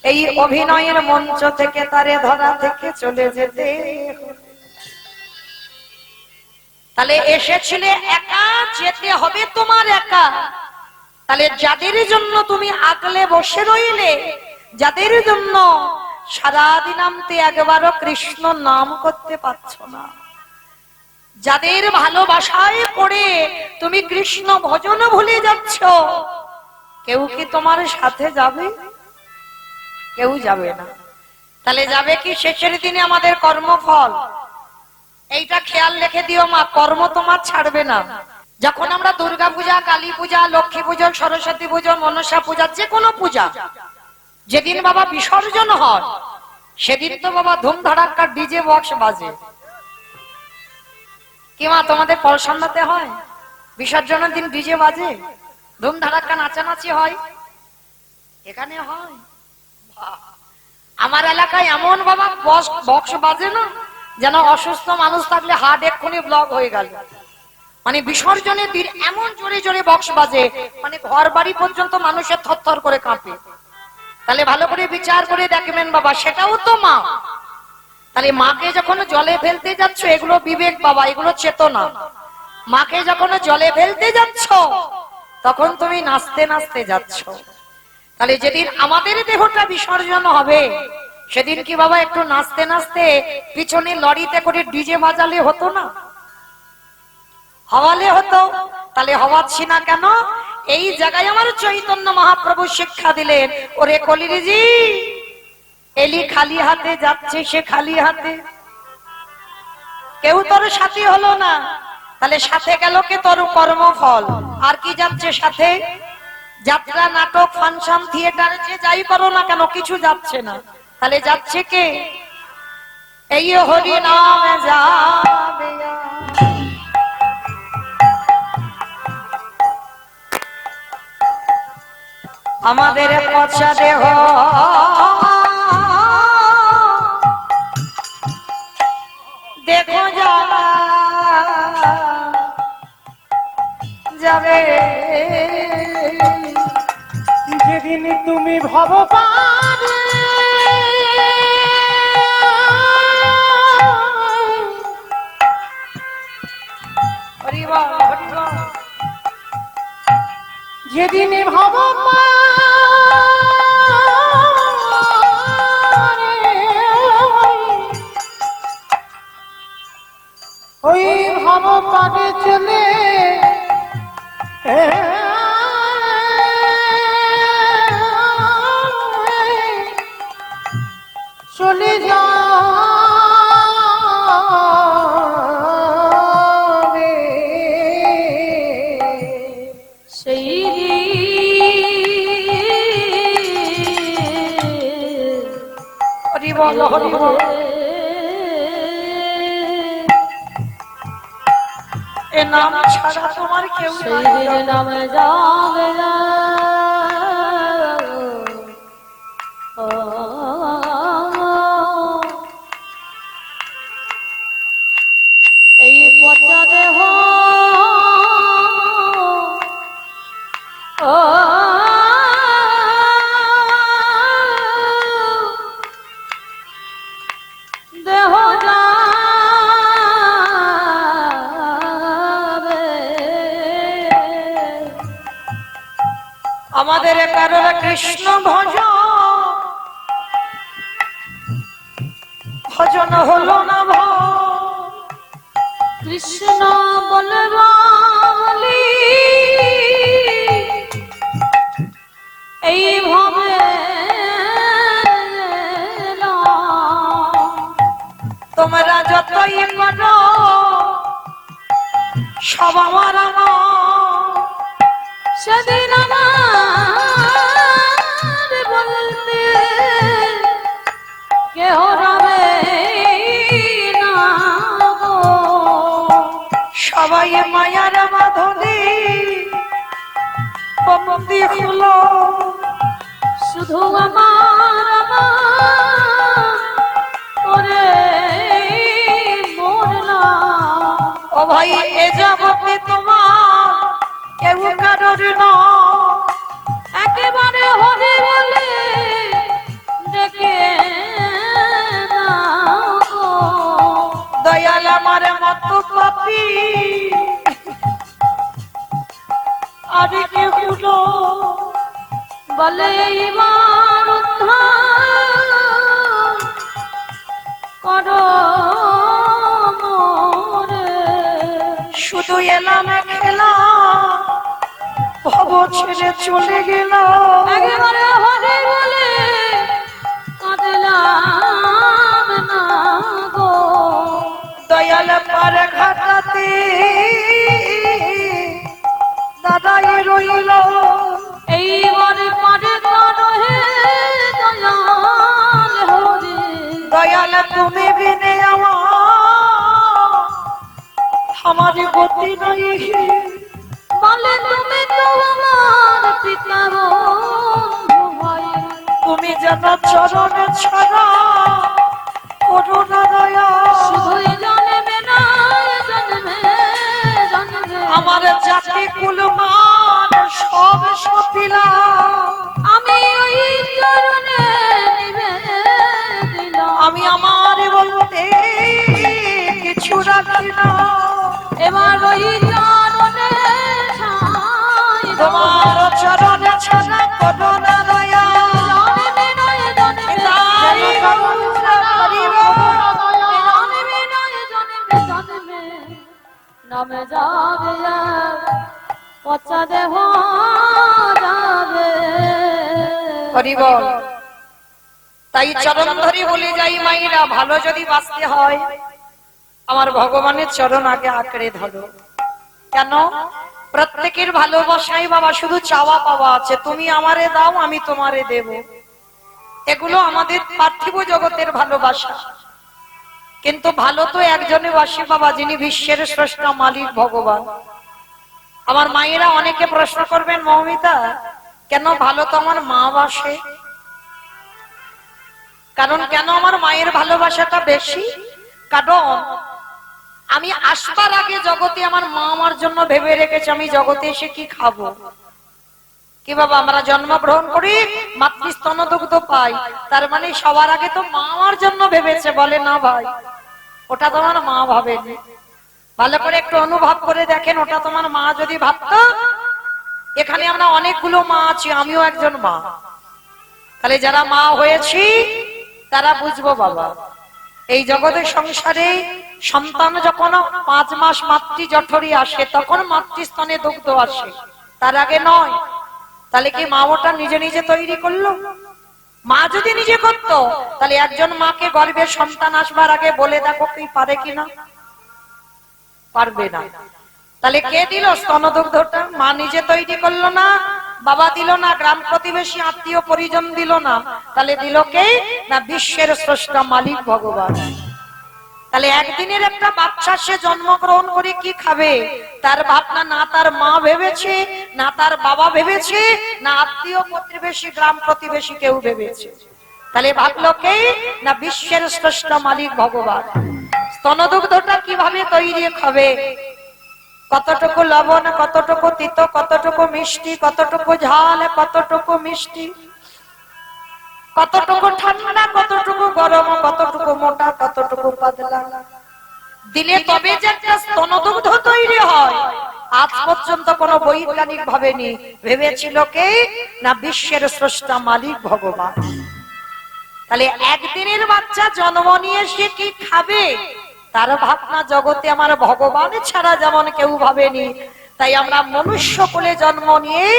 এই অভিনয়ের মঞ্চ থেকে তারে ধরা থেকে চলে যেতে। তাহলে এসেছিলে একা, যেতে হবে তোমার একা। তাহলে যাদের জন্য তুমি আগলে বসে রইলে, যাদের জন্য সারাদিন আমতে একবারও কৃষ্ণ নাম করতে পারছো না, যাদের ভালোবাসায় পড়ে তুমি কৃষ্ণ ভজন ভুলে যাচ্ছ, কেউ কি তোমার সাথে যাবে? কেউ যাবে না। তাহলে যাবে কি শেষের দিনে আমাদের কর্মফল। এইটা খেয়াল রেখে দিও মা, কর্ম তোমার ছাড়বে না। যখন আমরা দুর্গা পূজা, কালী পূজা, লক্ষ্মী পূজা, সরস্বতী পূজা, মনসা পূজা, যে কোনো পূজা, যেদিন বাবা বিসর্জন হয়, সেদিন তো বাবা ধুমধাড়াক্কা ডিজে বক্স বাজে। কি মা তোমাদের পরশান্নাতে হয় বিসর্জনের দিন ডিজে বাজে, ধুমধাড়াক্কা নাচানাচি হয়? এখানে হয়? আমার এলাকায় এমন বাবা বক্স বাজে না, যেন অসুস্থ মানুষ থাকলে হার্ট এক্ষুনি ব্লক হয়ে গেল। মানে বিসর্জনের দিন এমন জোরে জোরে বক্স বাজে, মানে ঘর বাড়ি পর্যন্ত মানুষের থরথর করে কাঁপে। তাহলে ভালো করে বিচার করে দেখবেন বাবা, সেটাও তো মা। তাহলে মাকে যখন জলে ফেলতে যাচ্ছ, এগুলো বিবেক বাবা, এগুলো চেতনা। মাকে যখন জলে ফেলতে যাচ্ছ, তখন তুমি নাচতে নাচতে যাচ্ছ। তাহলে যেদিন আমাদের দেহটা বিসর্জন হবে, সেদিন কি বাবা একটু নাচতে নাচতে পিছনে লরিতে করে ডিজে বাজালে হতো না? হওয়ালে হতো। তাহলে হওয়াচ্ছি না কেন? এই জায়গায় আমার চৈতন্য মহাপ্রভু শিক্ষা দিলেন, ওরে কলিরিজি, এলি খালি হাতে যাচ্ছে, সে খালি হাতে, কেউ তোর সাথী হলো না। তাহলে সাথে গেল কে? তোর কর্মফল। আর কি যাচ্ছে সাথে? যাত্রা, নাটক, ফাংশন, থিয়েটারে যে যাই করো না কেন, কিছু যাচ্ছে না। তাহলে যাচ্ছে কে? এই হরি নাম যাবে। আমাদের পচা দেহ দেখো যাবে, যেদিন তুমি ভব পারে হরি বল, হরি বল। যেদিন ভব পারে ওই ভব পারে চলে চলে যাবে সেই হরি বল, হরি বল। এ নাম ছাড়া তোমার কেউ সেই নাই। দিন নামে যাবে না। এই পচা দেহ দেহ যাবে। আমাদের কারোর কৃষ্ণ ভজন হলো না কৃষ্ণ বলরামলি এই ভাবে তোমরা যতই করো সব আমার সেদিন আমার বলতে কেহ রবে না গো। সবাই মায়ার বাঁধনে বন্দী হলো, শুধু আমার করে মরলাম। ও ভাই এ জগতে তোমার কেউ কারোর নয়। একেবারে হরে বলে ডেকে নাও গো। দয়াল আমার মত পাপী আর কেউ নয়। বলে এইবার উদ্ধার করো মোরে। শুধু এলাম খেলা, ভব ছেড়ে চলে গেল। একেবারে হরে বলে কাঁদলাম না গো। দয়াল পার ঘাটাতে দাদাই রইল। এইবারে পারে কারো হে দয়াল হরে। দয়াল তুমি বিনে আমার গতি নাই। বলে তুমি তো আমার পিতা বন্ধু ভাই। তুমি যেন চরণে ছাড়া করুণা দয়া শুধুই জন্মে না জন্মে জন্মে আমার জাতি কুলমান সব সপিলা আমি ওই চরণে নিবেদিলাম আমি আমার বলতে কিছু রাখি না এবার ওই চরণে ঠাঁই দাও। তোমার চরণে ছাড়া করুণা দয়া জন্মে নয় জন্মে তাই গৌর হরিব। জন্মে নয় জন্মে জন্মে নামে যাবে আর পচা দেহ যাবে হরিব। তাই চরণ ধরি বলে যাই মাইরা, ভালো যদি বাঁচতে হয় আমার ভগবানের চরণ আগে আঁকড়ে ধরো। কেন? প্রত্যেকের ভালোবাসাই বাবা শুধু চাওয়া পাওয়া আছে, তুমি আমারে দাও আমি তোমারে দেব, এগুলো আমাদের পার্থিব জগতের ভালোবাসা। কিন্তু ভালো তো একজনে বাসে বাবা, যিনি বিশ্বের স্রষ্টা মালিক ভগবান। আমার মায়েরা অনেকে প্রশ্ন করবেন, মৌমিতা কেন ভালো তো আমার মা বাসে? কারণ কেন আমার মায়ের ভালোবাসাটা বেশি? কারণ আমি আসবার আগে জগতে আমার মা আমার জন্য ভেবে রেখেছে আমি জগতে এসে কি খাবো। কি বাবা, আমরা জন্মগ্রহণ করি, মাতৃস্তন দুগ্ধ পাই, তার মানে সবার আগে তো মা আমার জন্য ভেবেছে। বলে না ভাই, ওটা তোমার মা ভাবেনি। ভালো করে একটু অনুভব করে দেখেন, ওটা তোমার মা যদি ভাবতো, এখানে আমরা অনেকগুলো মা আছি, আমিও একজন মা, তাহলে যারা মা হয়েছি তারা বুঝবো বাবা, এই জগতের সংসারে সন্তান যখন 5 মাস মাতৃ জঠরে আসে তখন মাতৃস্তনে দুগ্ধ আসে, তার আগে নয়। তাহলে কি মা ওটা নিজে নিজে তৈরি করলো? মা যদি নিজে করতো তাহলে একজন মাকে গর্ভে সন্তান আসবার আগে বলে দেখো কি পারে কিনা? পারবে না। তাহলে কে দিল স্তনদুগ্ধটা? মা নিজে তৈরি করলো না, বাবা দিল না, গ্রাম প্রতিবেশী আত্মীয় পরিজন দিল না, তাহলে দিল কে? না বিশ্বের স্রষ্টা মালিক ভগবান। তাহলে একদিনের একটা বাচ্চা সে জন্মগ্রহণ করে কি খাবে তার ভাবনা না তার মা ভেবেছে, না তার বাবা ভেবেছে, না আত্মীয় প্রতিবেশী গ্রাম প্রতিবেশী কেউ ভেবেছে। তাহলে ভাবলো কে? না বিশ্বের স্রষ্টা মালিক ভগবান। স্তনদুগ্ধটা কিভাবে তৈরি হবে? কতটুকু লবণ, কতটুকু তিতো, কতটুকু মিষ্টি, কতটুকু ঝাল, কতটুকু মিষ্টি, কতটুকু ঠান্ডা, কতটুকু গরম, কতটুকু মোটা, কতটুকু পাতলা দিলে তবে যে একটা স্তনদুগ্ধ তৈরি হয়, আজ পর্যন্ত কোন বৈজ্ঞানিক ভাবেনি। ভেবেছিল কে? না বিশ্বের স্রষ্টা মালিক ভগবান। তাহলে একদিনের বাচ্চা জন্ম নিয়ে সে কি খাবে তার ভাবনা জগতে আমার ভগবান ছাড়া যেমন কেউ ভাবেনি। তাই আমরা মনুষ্য কুলে জন্ম নিয়ে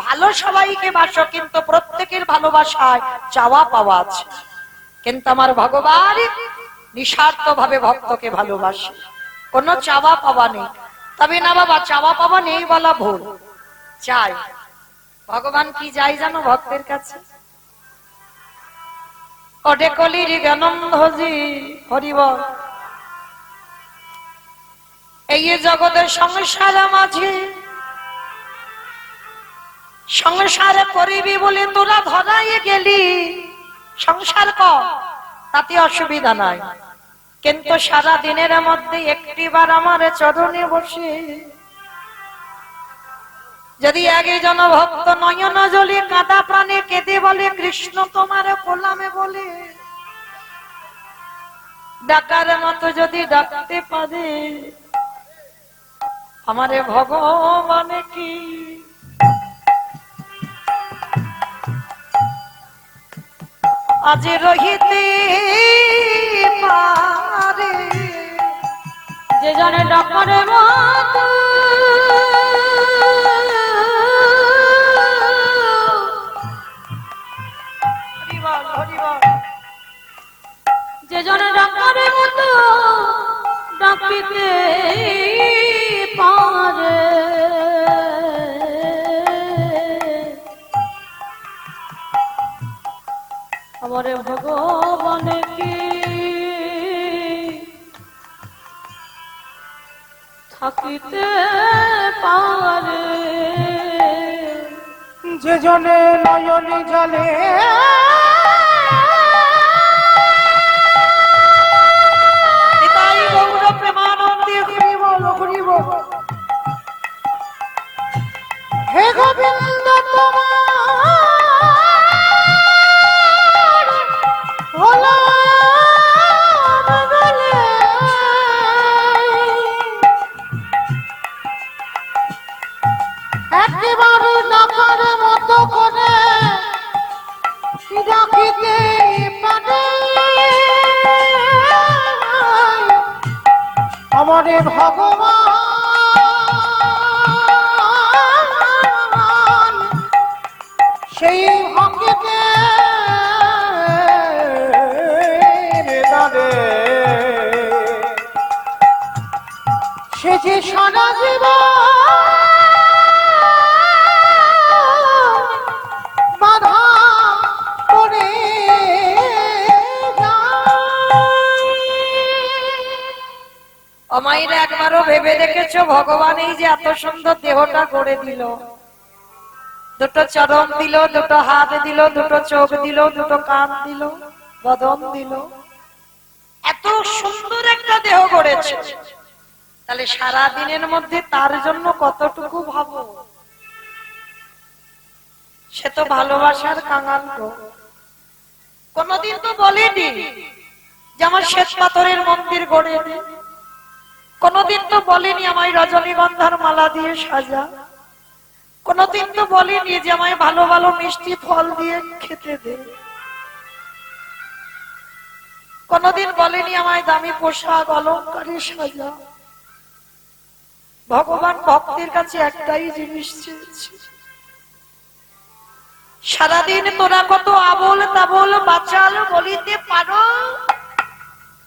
ভালো সবাইকে বাসো, কিন্তু প্রত্যেকের ভালোবাসায় চাওয়া পাওয়া আছে। কিন্তু আমার ভগবান নিঃস্বার্থ ভাবে ভক্তকে ভালোবাসে, কোনো চাওয়া পাওয়া নেই। তবে না বাবা, চাওয়া পাওয়া নেই বলা ভুল, চাই। ভগবান কি চাই জানো ভক্তের কাছে? ওডে কলির জ্ঞানন্ধজি হরিবল। এই জগতের সংসার মাঝে সংসারে করিবি বলে তোরা ধরাই গেলি, সংসার কর তাতে অসুবিধা নাই, কিন্তু সারা দিনের মধ্যে একটিবার আমার চরণে বসে যদি একজন ভক্ত নয়ন জলে কাঁদা প্রাণে কেঁদে বলে কৃষ্ণ তোমার কোলামে বলে, ডাকার মতো যদি ডাকতে পারে আমারে ভগবান কি আজ রহিতে পারে? যে জনে ডাকারে মতো হরিবল হরিবল। যে জনে ডাকারে মতো ডাকিতে পারে, আমারে ভগবান কি থাকিতে পারে? যে জনে নয়ন জলে গোবিন্দ তোমার হলো বলে একেবারে ডাকার মতো করে ডাকিতে পারে আমারে ভগবান সেই ভঙ্গিতে সে যে সারা জীবন বাধা করে অমাইরা একবারও ভেবে দেখেছো ভগবান এই যে এত সুন্দর দেহটা করে দিল, দুটো চরণ দিল, দুটো হাত দিল, দুটো চোখ দিল, দুটো কান দিল, বদন দিল, এত সুন্দর একটা দেহ গড়েছে, তাহলে সারা দিনের মধ্যে তার জন্য কতটুকু ভাবো। সে তো ভালোবাসার কাঙাল গো। কোনদিন তো বলেনি যে আমার শ্বেত পাথরের মন্দির গড়ে দে, কোনদিন তো বলেনি আমায় রজনীগন্ধার মালা দিয়ে সাজা, কোনদিন তো বলেনি যে আমায় ভালো ভালো মিষ্টি ফল দিয়ে খেতে দে, কোনদিন বলেনি আমায় দামি পোশাক অলংকারে সাজা। ভগবান ভক্তের কাছে একটাই জিনিস চেয়েছে, সারাদিন তোরা কত আবোল তাবোল বাচাল বলিতে পারো,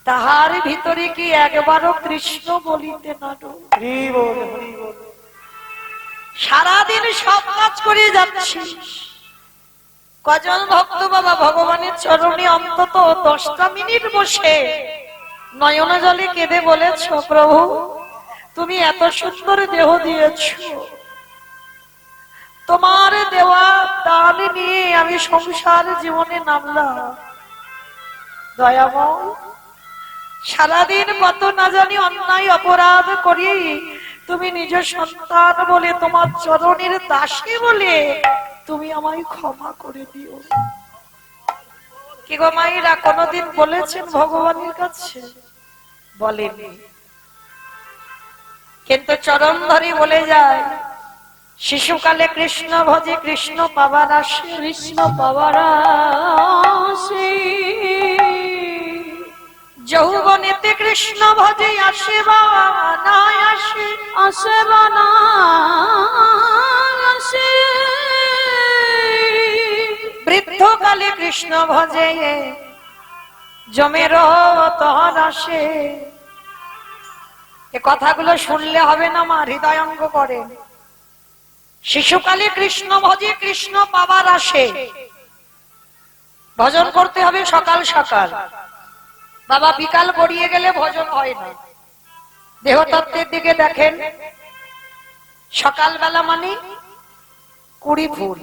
তাহার ভিতরে কি একবারও কৃষ্ণ বলিতে নারো। সারাদিন সব কাজ করে যাচ্ছিস, কজন ভক্ত বাবা ভগবানের চরণে অন্তত 10টা মিনিট বসে নয়ন জলে কেঁদে বলেছ, প্রভু তুমি এত সুন্দর দেহ দিয়েছ, তোমার দেওয়া দান নিয়ে আমি সংসার জীবনে নামলাম, দয়াময় সারাদিন কত না জানি অন্যায় অপরাধ করি, তুমি নিজ সন্তান বলে তোমার চরণের দাসী বলে তুমি আমায় ক্ষমা করে দিও। কি গো মায়েরা কোনদিন বলেছেন ভগবানের কাছে? বলেনি, কিন্তু চরণ ধরে বলে যায়, শিশুকালে কৃষ্ণ ভজে কৃষ্ণ পাবার আসে, কৃষ্ণ পাওয়ার আসে, যৌবনেতে কৃষ্ণ ভজে আসে বা না আসে, আসে বা না আসে, বৃদ্ধকালে কৃষ্ণ ভজে জমের তহর আসে। এ কথাগুলো শুনলে হবে না, মা হৃদয়ঙ্গ করে। শিশুকালে কৃষ্ণ ভজে কৃষ্ণ পাবার আসে, ভজন করতে হবে সকাল সকাল, বাবা বিকাল গড়িয়ে গেলে ভজন হয় না। দেহতত্ত্বের দিকে দেখেন, সকালবেলা মানে 20 ফুল,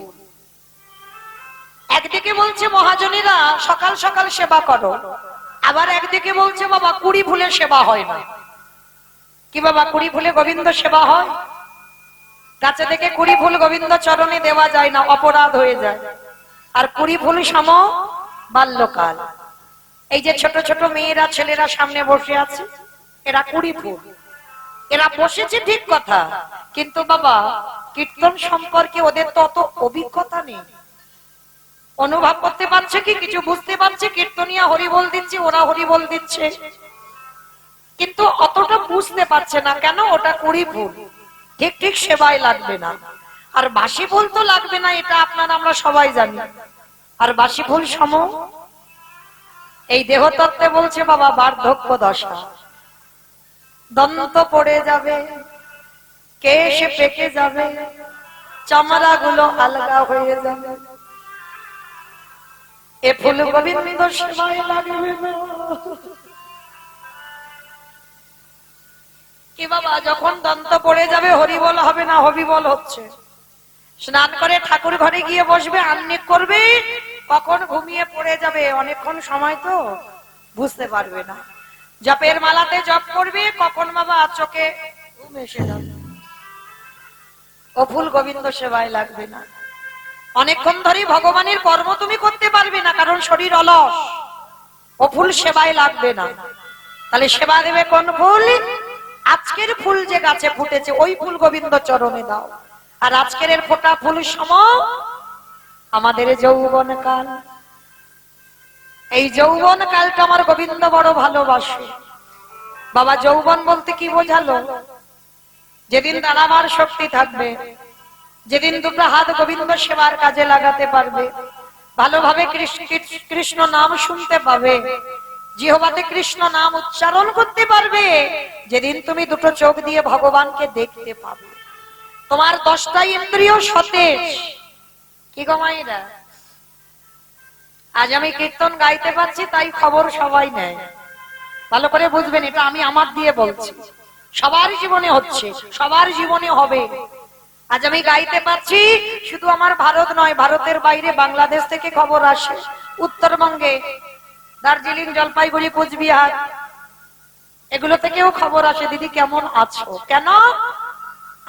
একদিকে বলছে মহাজনীরা সকাল সকাল সেবা করো, আবার একদিকে বলছে বাবা 20 ফুলে সেবা হয় না। কি বাবা 20 ফুলে গোবিন্দ সেবা হয়? গাছে থেকে 20 ফুল গোবিন্দ চরণে দেওয়া যায় না, অপরাধ হয়ে যায়। আর 20 ফুল সম বাল্যকাল। এই যে ছোট ছোট মেয়েরা ছেলেরা সামনে বসে আছে, এরা 20 ফুল, এরা বসেছে ঠিক কথা, কিন্তু বাবা কীর্তন সম্পর্কে ওদের তো অত অভিজ্ঞতা নেই। অনুভব করতে পারছে কি? কিছু বুঝতে পারছে, কীর্তনিয়া হরিবোল দিচ্ছে, ওরা হরিবোল দিচ্ছে, কিন্তু অতটা বুঝতে পারছে না। কেন? ওটা 20 ফুল, ঠিক ঠিক সেবায় লাগবে না। আর বাসি ফুল তো লাগবে না, এটা আপনারা আমরা সবাই জানি। আর বাসি ফুল সম এই দেহতত্ত্বে বলছে বাবা বার্ধক্য দশা, দন্ত পড়ে যাবে, কেশ পেকে যাবে, চামড়া গুলো আলগা হয়ে যাবে, এ ফুল গোবিন্দ সেবায় লাগবে না। কি বাবা যখন দন্ত পড়ে যাবে হরিবল হবে না, হবিবল হচ্ছে। স্নান করে ঠাকুর ঘরে গিয়ে বসবে, আহ্নিক করবে, কখন ঘুমিয়ে পড়ে যাবে, অনেকক্ষণ সময় তো বুঝতে পারবে না। জপের মালাতে জপ করবে, কখন বাবা চোখে ঘুম এসে যাবে। ও ফুল গোবিন্দ সেবায় লাগবে না। অনেকক্ষণ ধরে ভগবানের কর্ম তুমি করতে পারবে না, কারণ শরীর অলস। ও ফুল সেবায় লাগবে না। তাহলে সেবা দেবে কোন ফুল? আজকের ফুল যে গাছে ফুটেছে ওই ফুল গোবিন্দ চরণে দাও। আর আজকের এর ফোটা ফুল সম আমাদের যৌবন কাল। এই যৌবন কালটা আমার গোবিন্দ বড় ভালোবাসে। বাবা যৌবন বলতে কি বোঝালো? যেদিন দাঁড়াবার শক্তি থাকবে, যেদিন দুটো হাত গোবিন্দ সেবার কাজে লাগাতে পারবে, ভালোভাবে কৃষ্ণ নাম শুনতে পাবে, জিহ্বাতে কৃষ্ণ নাম উচ্চারণ করতে পারবে, যেদিন তুমি দুটো চোখ দিয়ে ভগবানকে দেখতে পাবে, তোমার 10টা ইন্দ্রিয় সতেজ। কি গো মায়েরা, আজ আমি কীর্তন গাইতে পারছি তাই খবর সবাই নেয়। ভালো করে বুঝবেন, এটা আমি আমার দিয়ে বলছি। সবার জীবনে হচ্ছে, সবার জীবনে হবে। আজ আমি গাইতে পারছি, শুধু আমার ভারত নয়, ভারতের বাইরে বাংলাদেশ থেকে খবর আসে, উত্তরবঙ্গে দার্জিলিং, জলপাইগুড়ি, কোচবিহার এগুলো থেকেও খবর আসে, দিদি কেমন আছো? কেন?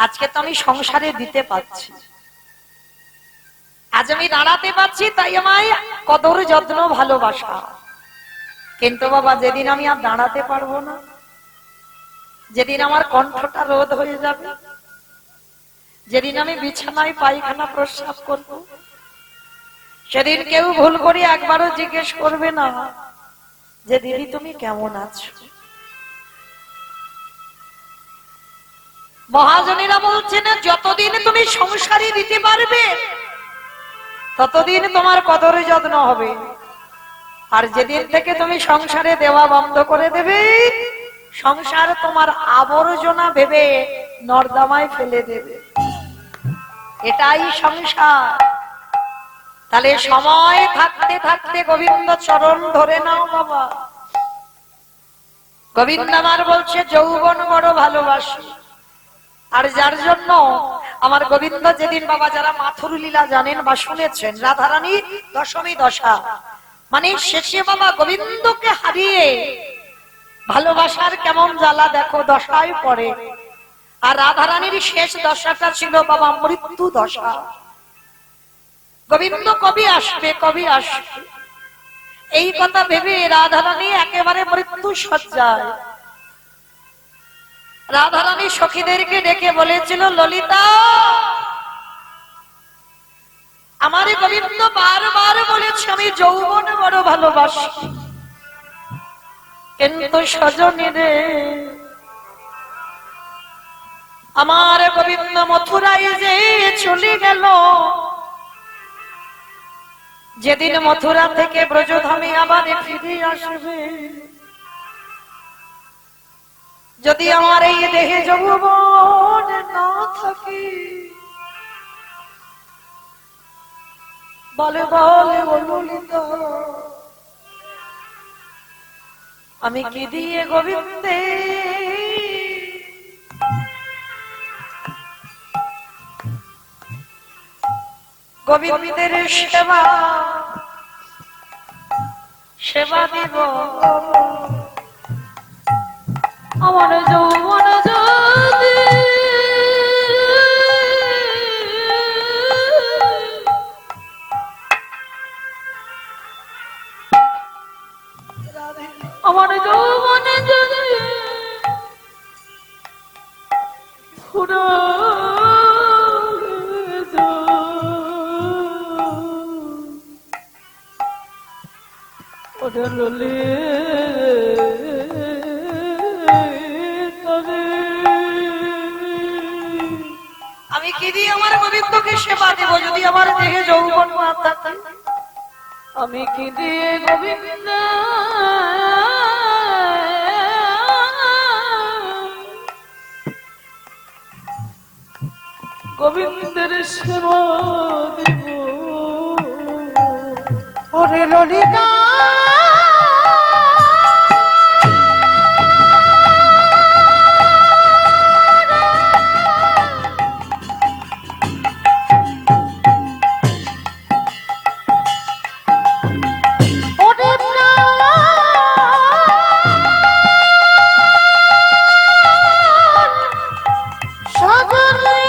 আজকে তো আমি সংসারে দিতে পারছি, আজ আমি দাঁড়াতে পারছি, তাই আমায় কদর যত্ন ভালোবাসা। কিন্তু বাবা যেদিন আমি আর দাঁড়াতে পারবো না, যেদিন আমার কণ্ঠটা রোধ হয়ে যাবে, যেদিন আমি বিছানায় পায়খানা প্রস্রাব করব, সেদিন কেউ ভুল করে একবারও জিজ্ঞেস করবে না যে দিদি তুমি কেমন আছো। মহাজনেরা বলছেন যতদিন তুমি সংসারে দিতে পারবে ততদিন তোমার কদর যত্ন হবে, আর যেদিন থেকে তুমি সংসারে দেওয়া বন্ধ করে দেবে, সংসার তোমার আবর্জনা ভেবে নর্দমায় ফেলে দেবে। এটাই সংসার। তাহলে সময় থাকতে থাকতে গোবিন্দ চরণ ধরে নাও বাবা। গোবিন্দ আমার বলছে যৌবন বড় ভালোবাসি। আর যার জন্য আমার গোবিন্দ যেদিন বাবা, যারা মাথুর লীলা জানেন বা শুনেছেন, রাধারানী দশমী দশা মানে শেষে বাবা গোবিন্দকে হারিয়ে ভালোবাসার কেমন জ্বালা দেখো দশায় পড়ে। আর রাধারানীর শেষ দশাটা ছিল বাবা মৃত্যু দশা। গোবিন্দ কবি আসবে, কবি আসবে, এই কথা ভেবে রাধারানী একেবারে মৃত্যু সজ্জায়। রাধারানী সখীদেরকে ডেকে বলেছিল, ললিতা, আমার গোবিন্দ বারবার বলেছে আমি যৌবন বড় ভালোবাসি, কিন্তু সজনী রে, আমার গোবিন্দ মথুরায় যে চলে গেল, যেদিন মথুরা থেকে ব্রজধামে আবার ফিরে আসবে, যদি আমার এই দেহে যৌবন না থাকে, বলে বলে ও ললিতা, আমি কি দিয়ে গোবিন্দে গোবিন্দের সেবা সেবা দিব? আমার যৌবন যদি আমার যৌবন যদি ফুরো ওদের ললে আমি কি দিয়ে আমার গোবিন্দকে সেবা দেব যদি আমার দেহে যৌবন না থাকে? আমি কি দিয়ে গোবিন্দ গোবিন্দের সেবা দেব? ওরে ললিতা, ওরে প্রাণ, সজনী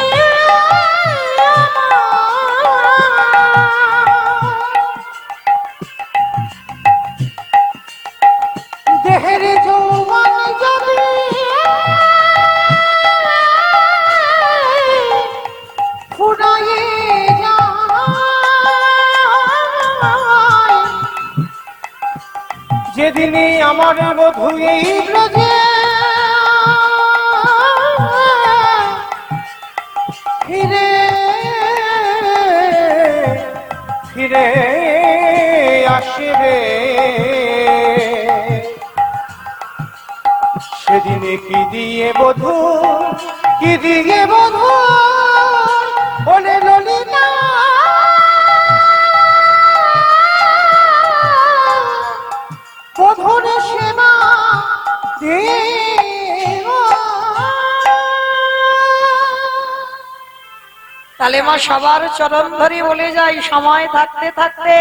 যেদিনই আমার বধূ এই ব্রজে ফিরে ফিরে আসবে, সেদিনে কি দিয়ে বধূ, কি দিয়ে বধূ বলে ললিতা বধুর সেবা দেব। তাহলে মা সবার চরণ ধরে বলে যাই, সময় থাকতে থাকতে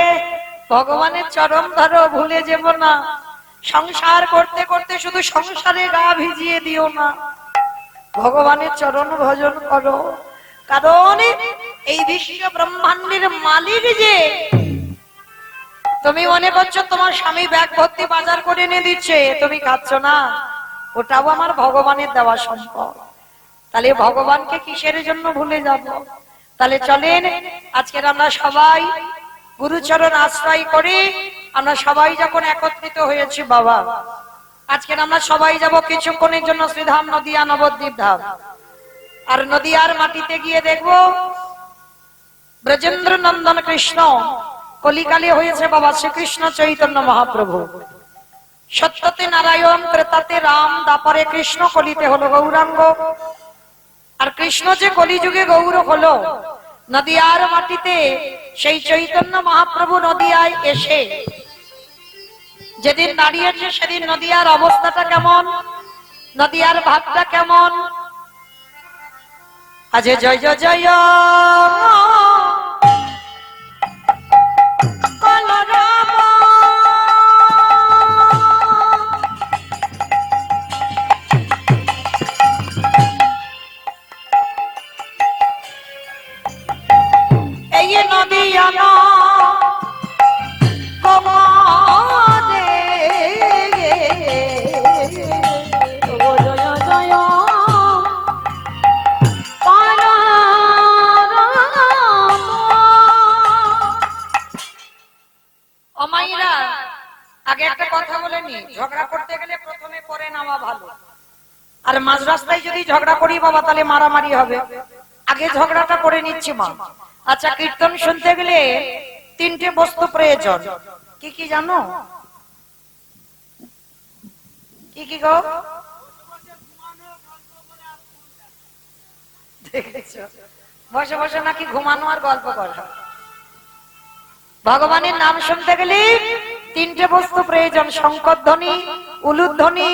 ভগবানের চরণ ধরো, ভুলে যাব না। সংসার করতে করতে শুধু সংসারে গা ভিজিয়ে দিও না, ভগবানের চরণ ভজন করো। কারণ এই বিশ্ব ব্রহ্মাণ্ডের মালিক যে, তুমি মনে করছো তোমার স্বামী ব্যাগ ভর্তি বাজার করে এনে দিচ্ছে, তুমি খাচ্ছ না, ওটাও আমার ভগবানের দেওয়া সম্পদ। তাহলে ভগবানকে কিসের জন্য ভুলে যাব? তাহলে চলেন আজকের আমরা সবাই গুরুচরণ আশ্রয় করে আমরা সবাই যখন একত্রিত হয়েছি বাবা, আজকের আমরা সবাই যাব কিছুক্ষণের জন্য শ্রীধাম নদিয়া নবদ্বীপ ধাম। আর নদিয়ার মাটিতে গিয়ে দেখব ব্রজেন্দ্র নন্দন কৃষ্ণ কলিকালে হয়েছে বাবা শ্রীকৃষ্ণ চৈতন্য মহাপ্রভু। সত্যতে নারায়ণ, ত্রেতাতে রাম, দাপরে কৃষ্ণ, কলিতে হলো গৌরাঙ্গ। আর কৃষ্ণ যে কলিযুগে গৌর হলো, নদিয়ার মাটিতে সেই চৈতন্য মহাপ্রভু নদিয়ায় এসে যেদিন দাঁড়িয়েছে, সেদিন নদিয়ার অবস্থাটা কেমন, নদিয়ার ভাবটা কেমন। আজ জয় জয় জয় বলরাম, এই নদিয়া না কমাদে অমাইরা। আগে একটা কথা বলে নি, ঝগড়া করতে গেলে প্রথমে পরে নামা ভালো। আর মাঝ রাস্তায় যদি ঝগড়া করি বাবা, তাহলে মারামারি হবে। আগে ঝগড়াটা করে নিচ্ছি মা। আচ্ছা, কীর্তন শুনতে গেলে তিনটে বস্তু প্রয়োজন। কি কি জানো? কি কি গো? দেখেছো, বসে বসে নাকি ঘুমানো আর গল্প করা। ভগবানের নাম শুনতে গেলে তিনটে বস্তু প্রয়োজন, শঙ্করধ্বনি, উলুধ্বনি,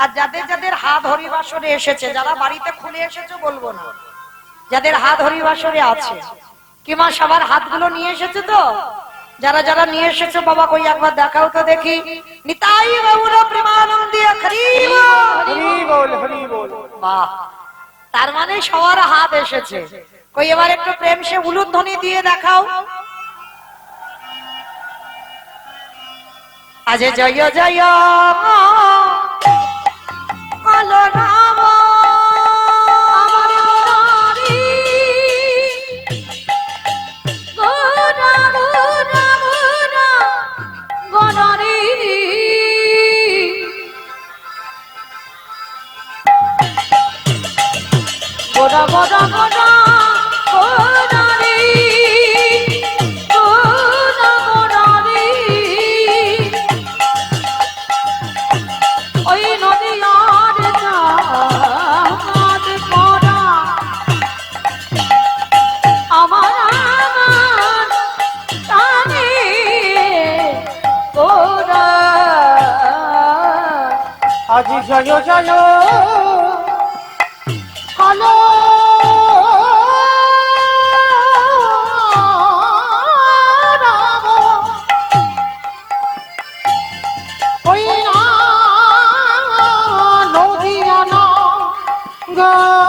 আর যাদের যাদের হাত হরিবাসরে এসেছে, যারা বাড়িতে খুলে এসেছে বলবো না, যাদের হাত হরিবাসরে আছে। কিমা সবার হাতগুলো নিয়ে এসেছে তো? যারা যারা নিয়ে এসেছে বাবা, কই একবার দেখাও তো দেখি। নিতাই গৌর প্রেমানন্দে হরি বল, হরি বল। বাহ, তার মানে সবার হাত এসেছে। কই এবার একটু প্রেম সে উলুধ্বনি দিয়ে দেখাও। আজ জয় জয় বলরাম, আমার গোরারি গোরা গোরা গোরা গোরারি গোরা গোরা গোরা গোরারি গোরা গোরারি। ওই নদিয়ার চাঁদ পড়া আমার আমার টানে গোরা। আজি জয় জয় হলো রাম, ওই নদিয়া না গরে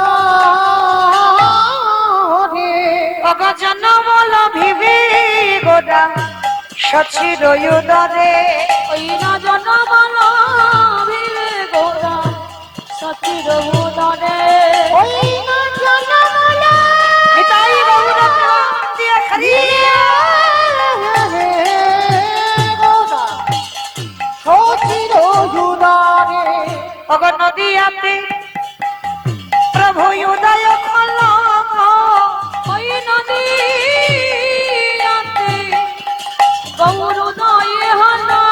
অগজন বল ভিবি গোরা সচির উদরে। ওই না জনবল ভিড়ে গোরা সচির উদরে। ওই জনমল নিতাই গৌর প্রেমানন্দে হরি। গৌরা নদিয়াতে প্রভু উদয় হলো ওই নদীতে গৌরোদয় হলো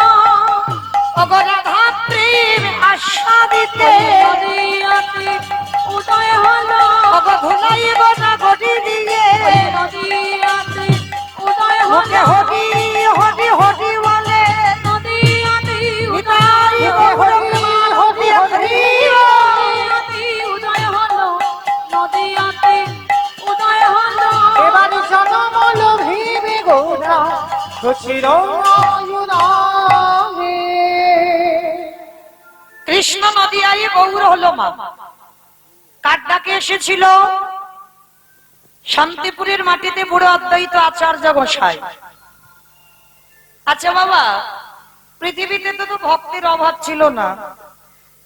অগরাধা প্রেম আস্বাদিতে নদীতে উদয় হলো অগধুলাইব না গড়ি দিয়ে ওই নদীতে উদয় মুখে হলো হরি হরি হরি বলে নদীতে নিতাই গৌর হরি হরি নদী উদয় হলো নদীতে উদয় হলো এবারে জনমল ভীমে গৌরা শশীর কৃষ্ণ নদিয়ায় গৌর হলো মা। কার ডাকে এসেছিল? শান্তিপুরের মাটিতে বুড়ো অদ্বৈত আচার্য গোসাই। আচ্ছা বাবা, পৃথিবীতে তো ভক্তের অভাব ছিল না,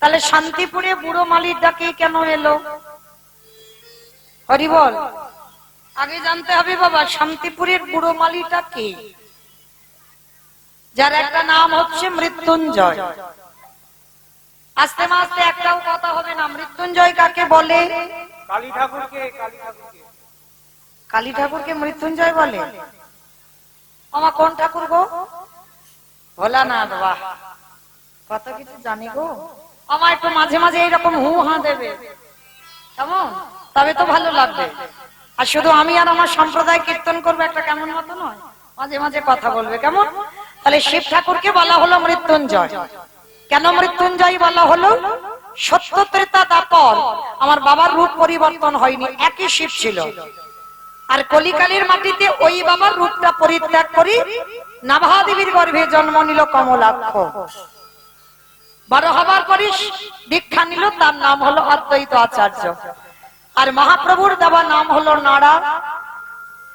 তাহলে শান্তিপুরে বুড়ো মালির ডাকে কেন এলো? হরি বল। আগে জানতে হবে বাবা, শান্তিপুরের বুড়ো মালিটা কে? যার একটা নাম হচ্ছে মৃত্যুঞ্জয়। আস্তে আস্তে একটাও কথা হবে না। মৃত্যুঞ্জয় কাকে বলে? কালী ঠাকুরকে, কালী ঠাকুরকে। কালী ঠাকুরকে মৃত্যুঞ্জয় বলে? আমার কোন ঠাকুর গো? ভোলানাথ। বাহ, কত কিছু জানি গো। আমার একটু মাঝে মাঝে এইরকম হু হা দেবে, কেমন? তবে তো ভালো লাগবে। আর শুধু আমি আর আমার সম্প্রদায় কীর্তন করবে, একটা কেমন মতো নয়, মাঝে মাঝে কথা বলবে, কেমন? তাহলে শিব ঠাকুরকে বলা হলো মৃত্যুঞ্জয়। কেন মৃত্যুঞ্জয় বলা হলো? সত্য ত্রেতা দাপর আমার বাবার রূপ পরিবর্তন হয়নি, একই শিব ছিল। আর কলিকালের মাটিতে ওই বাবার রূপটা পরিত্যাগ করি নাভাদেবীর গর্ভে জন্ম নিল কমলাক্ষ। বড় হবার পরে দীক্ষা নিল, তার নাম হলো অদ্বৈত আচার্য। আর মহাপ্রভুর দেওয়া নাম হলো নাড়া।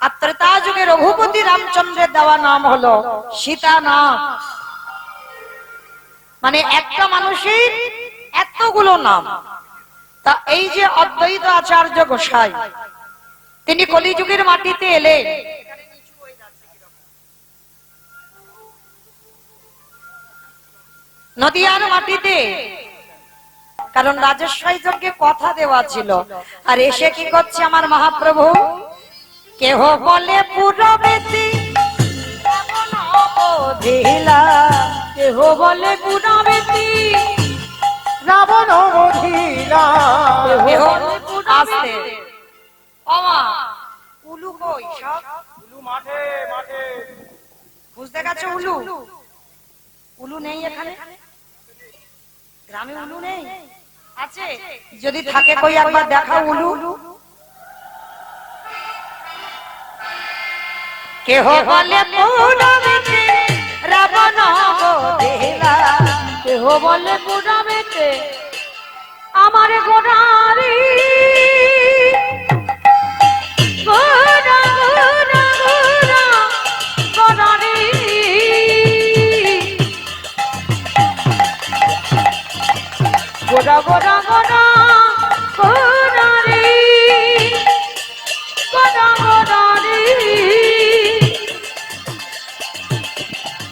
আর ত্রেতা যুগে রঘুপতি রামচন্দ্রের দেওয়া নাম হলো সীতানাথ। মানে একটা মানুষের এতগুলো নাম। তা এই যে অদ্বৈত আচার্য গোসাই, তিনি কলিযুগের মাটিতে এলেন। নদিয়ার মাটিতে, কারণ রাজস্বাই যজ্ঞে কথা দেওয়া ছিল। আর এসে কি করছে আমার মহাপ্রভু? কেহ বলে পুরবেতি কেহ বলে পুরাবেতি রাবণ বধিলা। কেহ আসতে ওমা উলু কই সব? উলু মাঠে মাঠে। বুঝতে গেছো? উলু উলু নেই এখানে গ্রামে? উলু নেই? আছে? যদি থাকে কই একবার দেখাও উলু। কেহ বলে পুরবেতি রাবণ বধিলা। কেহ বলে পুরাবেতে আমার গোড়ারি গোড়া গোড়া গোড়া গোড়ারি গোড়া গোড়া গোড়া গোড়ারি গোড়া গোড়ারি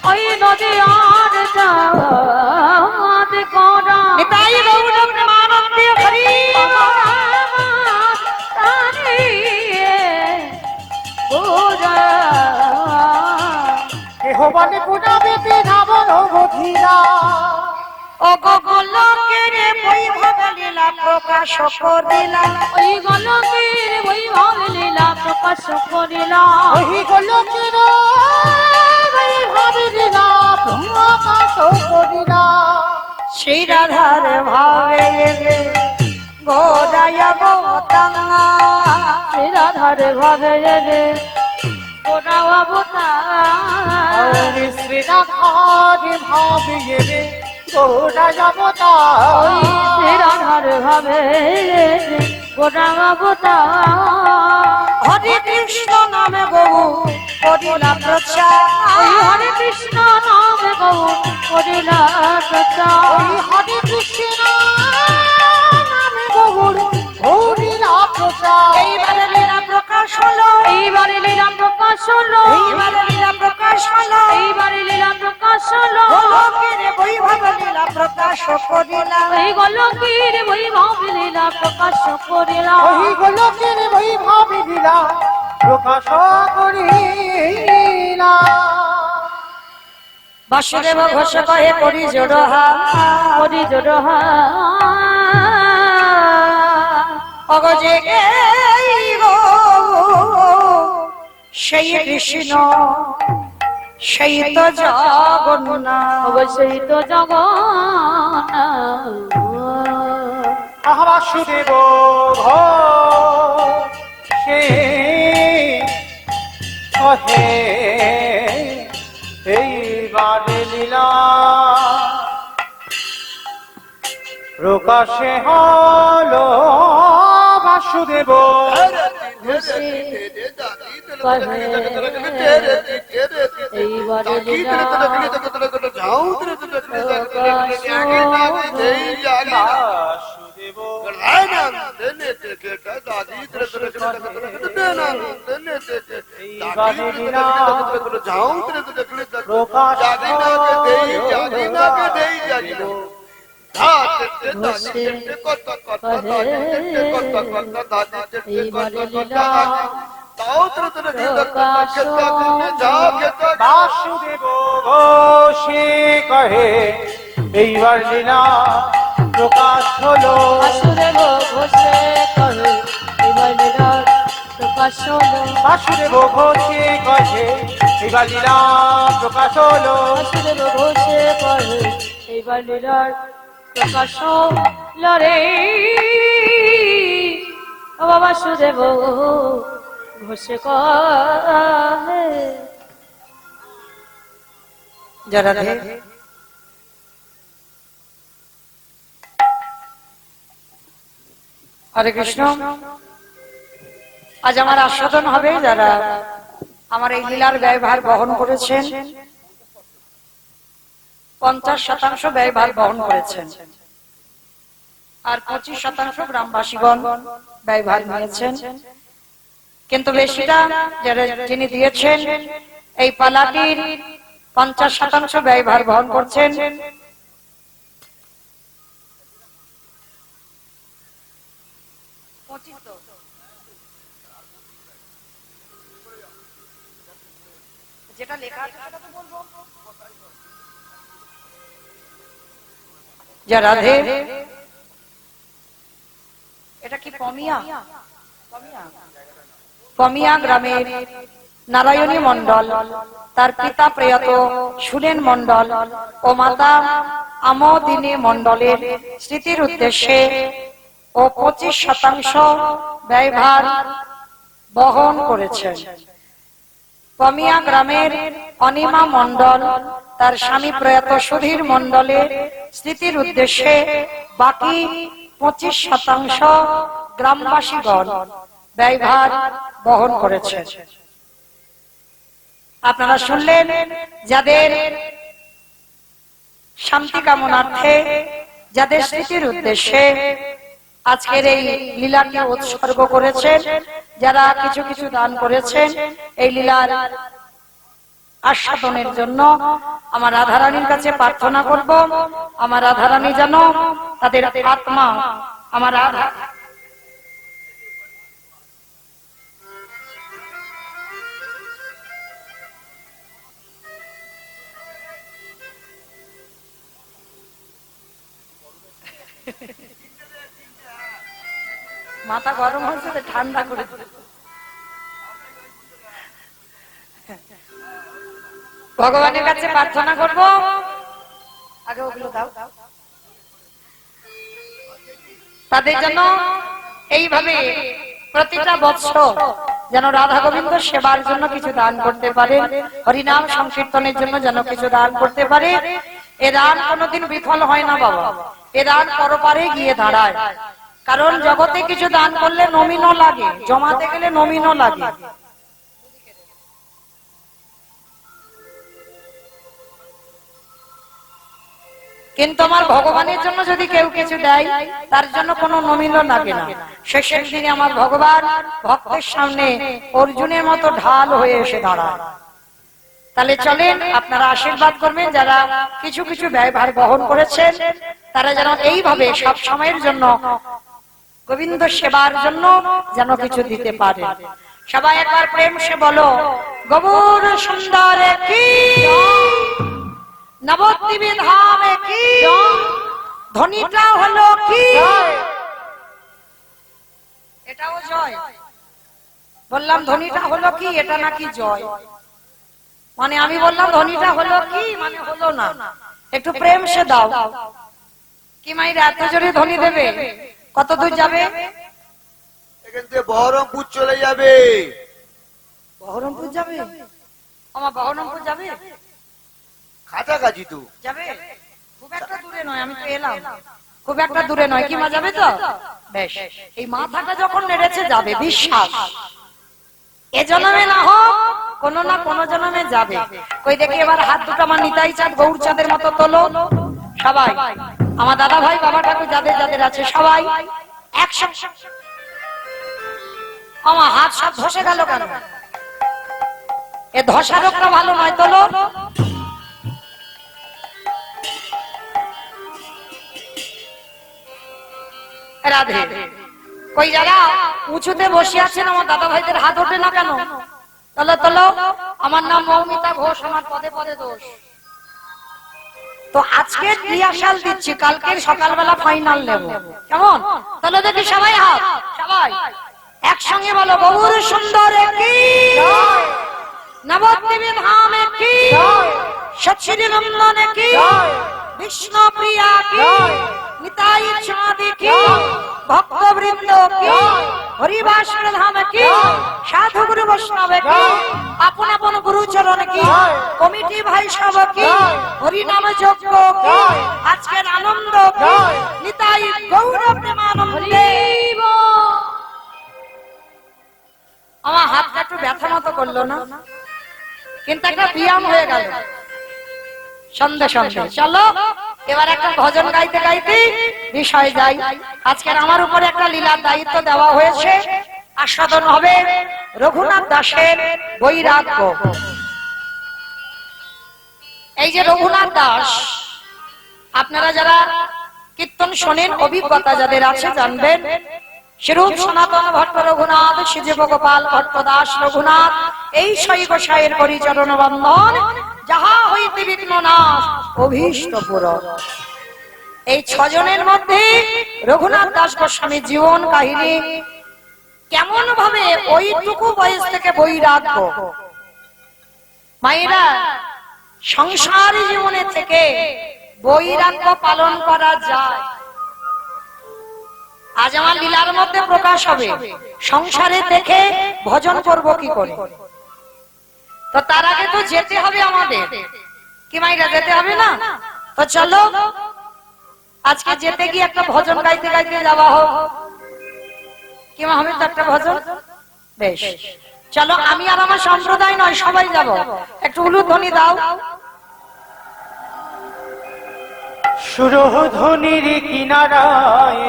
ওই নদী আর যাওয়াত করা নিতাই গৌর প্রেমানন্দে হরি কেহ বলে পুরাবেতি রাবণ বধিলা। ও গোলকের বৈভব লীলা প্রকাশ করিলা। ওই গলকের বৈভব লীলা প্রকাশ করিলা। ওই গোলকের বৈভব লীলা প্রকাশ করিলা। শ্রী রাধার ভাবে গোরায় গোতাঙ্গা। শ্রী রাধার ভাবে রে গোরা অবতার। শ্রী রাধার ভাবিয়ে রে গোরা অবতার। ওই শ্রী রাধার ভাবে রে গোরা অবতার। হরে কৃষ্ণ নামে বহু করিলা প্রচার। ওই হরে কৃষ্ণ নামে বহু করিলা প্রচার। ওই হরে কৃষ্ণ নামে বহুর হরিলা প্রচার। এইবারে লীলা প্রকাশ হলো, এইবারে লীলা প্রকাশ হলো। এইবারে লীলা প্রকাশ হলো। এইবারে লীলা প্রকাশ হলো। গোলকের বৈভব লীলা প্রকাশ করিলা। ওই গোলকের বৈভব লীলা প্রকাশ করিলাম ওই গোলকের বৈভব লীলা প্রকাশ করিলা বাসুদেব ঘোষ কহে করি জোড়হা করি জোড়হা অগজে গো সেই কৃষ্ণ সেই তো জগন্নাথ অবশ্যই তো জগন্নাথ বাসুদেব সে কহে এইবারে লীলা প্রকাশে হলো বাসুদেব এইবারে লীলা বাসুদেব এইবারে লীলা প্রকাশ বাসুদেব ঘোষে কহে এইবার লীলা প্রকাশ হলো বাসুদেব ঘোষে কহে এইবার লীলা প্রকাশ হলো বাসুদেব ঘোষে কহে এইবার লীলা প্রকাশ হলো বাসুদেব ঘোষে কহে এইবার লীলার প্রকাশ হলো রে ও বাবা বাসুদেব ঘোষে কহে যারা হরে কৃষ্ণ। আজ আমার আস্বাদন হবে যারা আমার এই লীলার ব্যয়ভার বহন করেছেন, 50% ব্যয়ভার বহন করেছেন, আর 25% গ্রামবাসীগণ ব্যয়ভার নিয়েছেন। কিন্তু বেশিটা যারা যিনি দিয়েছেন এই পালাটির 50% ব্যয়ভার বহন করছেন যেটা লেখা আছে সেটা তো বলবো। যা রাধে, এটা কি পমিয়া? পমিয়া গ্রামের নারায়ণী মণ্ডল, তার পিতা প্রয়াত সুরেন মণ্ডল ও মাতা আমোদিনী মণ্ডলের স্মৃতির উদ্দেশ্যে ও 25% ব্যয়ভার বহন করেছেন। পমিয়া গ্রামের অনিমা মণ্ডল তার স্বামী প্রয়াত সুধীর মণ্ডলের স্মৃতির উদ্দেশ্যে বাকি 25% গ্রামবাসীগণ ব্যয়ভার বহন করেছেন। আপনারা শুনলেন যাদের শান্তি কামনার্থে, যাদের স্মৃতির উদ্দেশ্যে আজকের এই লীলাকে উৎসর্গ করেছেন, যারা কিছু কিছু দান করেছেন এই লীলার আস্বাদনের জন্য, আমার রাধারানীর কাছে প্রার্থনা করব আমার রাধারানী যেন তাদের আত্মা আমার রাধা মাথা গরম হয়েছে তো ঠান্ডা করে দিল। ভগবানের কাছে প্রার্থনা করব, আগে ওগুলো দাও, তাদের জন্য এইভাবে প্রতিটা বৎসর যেন রাধা গোবিন্দ সেবার জন্য কিছু দান করতে পারে, হরিনাম সংকীর্তনের জন্য যেন কিছু দান করতে পারে। এ দান কোনোদিন বিফল হয় না বাবা, এ দান পরপারে গিয়ে দাঁড়ায়। কারণ জগতে কিছু দান করলে নমিনও লাগে, জমাতে গেলে নমিনও লাগে। কিন্তু আমার ভগবানের জন্য যদি কেউ কিছু দেয় তার জন্য কোনো নমিনও লাগে না। শেষের দিনে আমার ভগবান ভক্তের সামনে অর্জুনের মতো ঢাল হয়ে এসে দাঁড়ায়। তাহলে চলেন আপনারা আশীর্বাদ করবেন, যারা কিছু কিছু ব্যয়ভার বহন করেছেন তারা যেন এইভাবে সব সময়ের জন্য গোবিন্দ সেবার জন্য যেন কিছু দিতে পারে। সবাই একবার প্রেম সে বলো, গৌর সুন্দর কি, নবদ্বীপে ধামে কি, ধ্বনিটা হলো কি, এটাও জয়। বললাম ধ্বনিটা হলো কি, এটা নাকি জয়, মানে আমি বললাম ধ্বনিটা হলো কি, মানে হলো না। একটু প্রেম সে দাও। কি মাইরা এত জোরে ধ্বনি দেবে? কত দূর যাবে? এখান থেকে বহরমপুর চলে যাবে। বহরমপুর যাবে? আমার বহরমপুর যাবে, কাছাকাছি তো যাবে, খুব একটা দূরে নয়। আমি তো এলাম, খুব একটা দূরে নয়। কি মা যাবে তো? বেশ, এই মাথাটা যখন নেড়েছে যাবে, বিশ্বাস। এ জন্মে না হোক, কোনো না কোনো জন্মে যাবে। কই দেখি এবার হাত দুটো আমার নিতাই চাঁদ গৌর চাঁদের মতো তোলো সবাই। আমার দাদা ভাই বাবা ঠাকুর যাদের যাদের আছে সবাই একসাথে। আমার হাত সব ধসে গেল কেন? এ ধসা রোগটা ভালো নয়, তোলো। রাধে। কই যারা উঁচুতে বসে আছেন আমার দাদা ভাইদের হাত ওঠে না কেন? তোলো তোলো। আমার নাম মৌমিতা ঘোষ, আমার পদে পদে দোষ। তো আজকে রিহার্সাল দিচ্ছি, কালকের সকালবেলা ফাইনাল নেব, কেমন? তাহলে দেখি সবাই হাত, সবাই একসঙ্গে বলো, গৌর সুন্দর কি, নবদ্বীপে ধামে কি, সচ্চিদি নন্দন কি, বিষ্ণু প্রিয়া কি, নিতাই চাঁদ কি, ভক্তবৃন্দ কি, হরিবাস ধাম কি, সাধু গুরু বৈষ্ণব কি, আপন আপন গুরুচরণ কি, কমিটি ভাই সব কি, হরিনাম যজ্ঞ কি, আজকের আনন্দ কি, নিতাই গৌর প্রেমানন্দে। আমার হাতটা একটু ব্যথা মতো করলো না, কিন্তু একটা ব্যায়াম হয়ে গেল সন্ধ্যে সন্ধ্যে। চলো এবার একটা ভজন গাইতে গাইতে বিষয় যাই। আজকের আমার উপরে একটা লীলার দায়িত্ব দেওয়া হয়েছে, আস্বাদন হবে রঘুনাথ দাসের বৈরাগ্য। এই যে রঘুনাথ দাস, আপনারা যারা কীর্তন শোনেন, অভিজ্ঞতা যাদের আছে জানবেন, শ্রীরূপ সনাতন ভট্ট রঘুনাথ, শ্রীজীব গোপাল ভট্ট দাস রঘুনাথ, এই সই গোসাইয়ের পরিচরণ বন্ধন, যাহা হইতে বিঘ্ন নাশ, অভীষ্ট পূরণ। এই ছজনের মধ্যে রঘুনাথ দাস গোস্বামী জীবন কাহিনী, কেমন ভাবে ওইটুকু বয়স থেকে বৈরাগ্য। মায়েরা, সংসারী জীবনে থেকে বৈরাগ্য পালন করা যায়। আজ আমার লীলার মধ্যে প্রকাশ হবে, সংসারে দেখে ভজন করব কি করে। তো তার আগে তো যেতে হবে আমাদের, কি মাইরা যেতে হবে না? তো চলো আজকে যেতে গিয়ে একটা ভজন গাইতে গাইতে যাওয়া হোক, কি মা হবে তো একটা ভজন? বেশ, চলো আমি আর আমার সম্প্রদায় নয়, সবাই যাব। একটু উলুধ্বনি দাও। সুরধ্বনির কিনারায়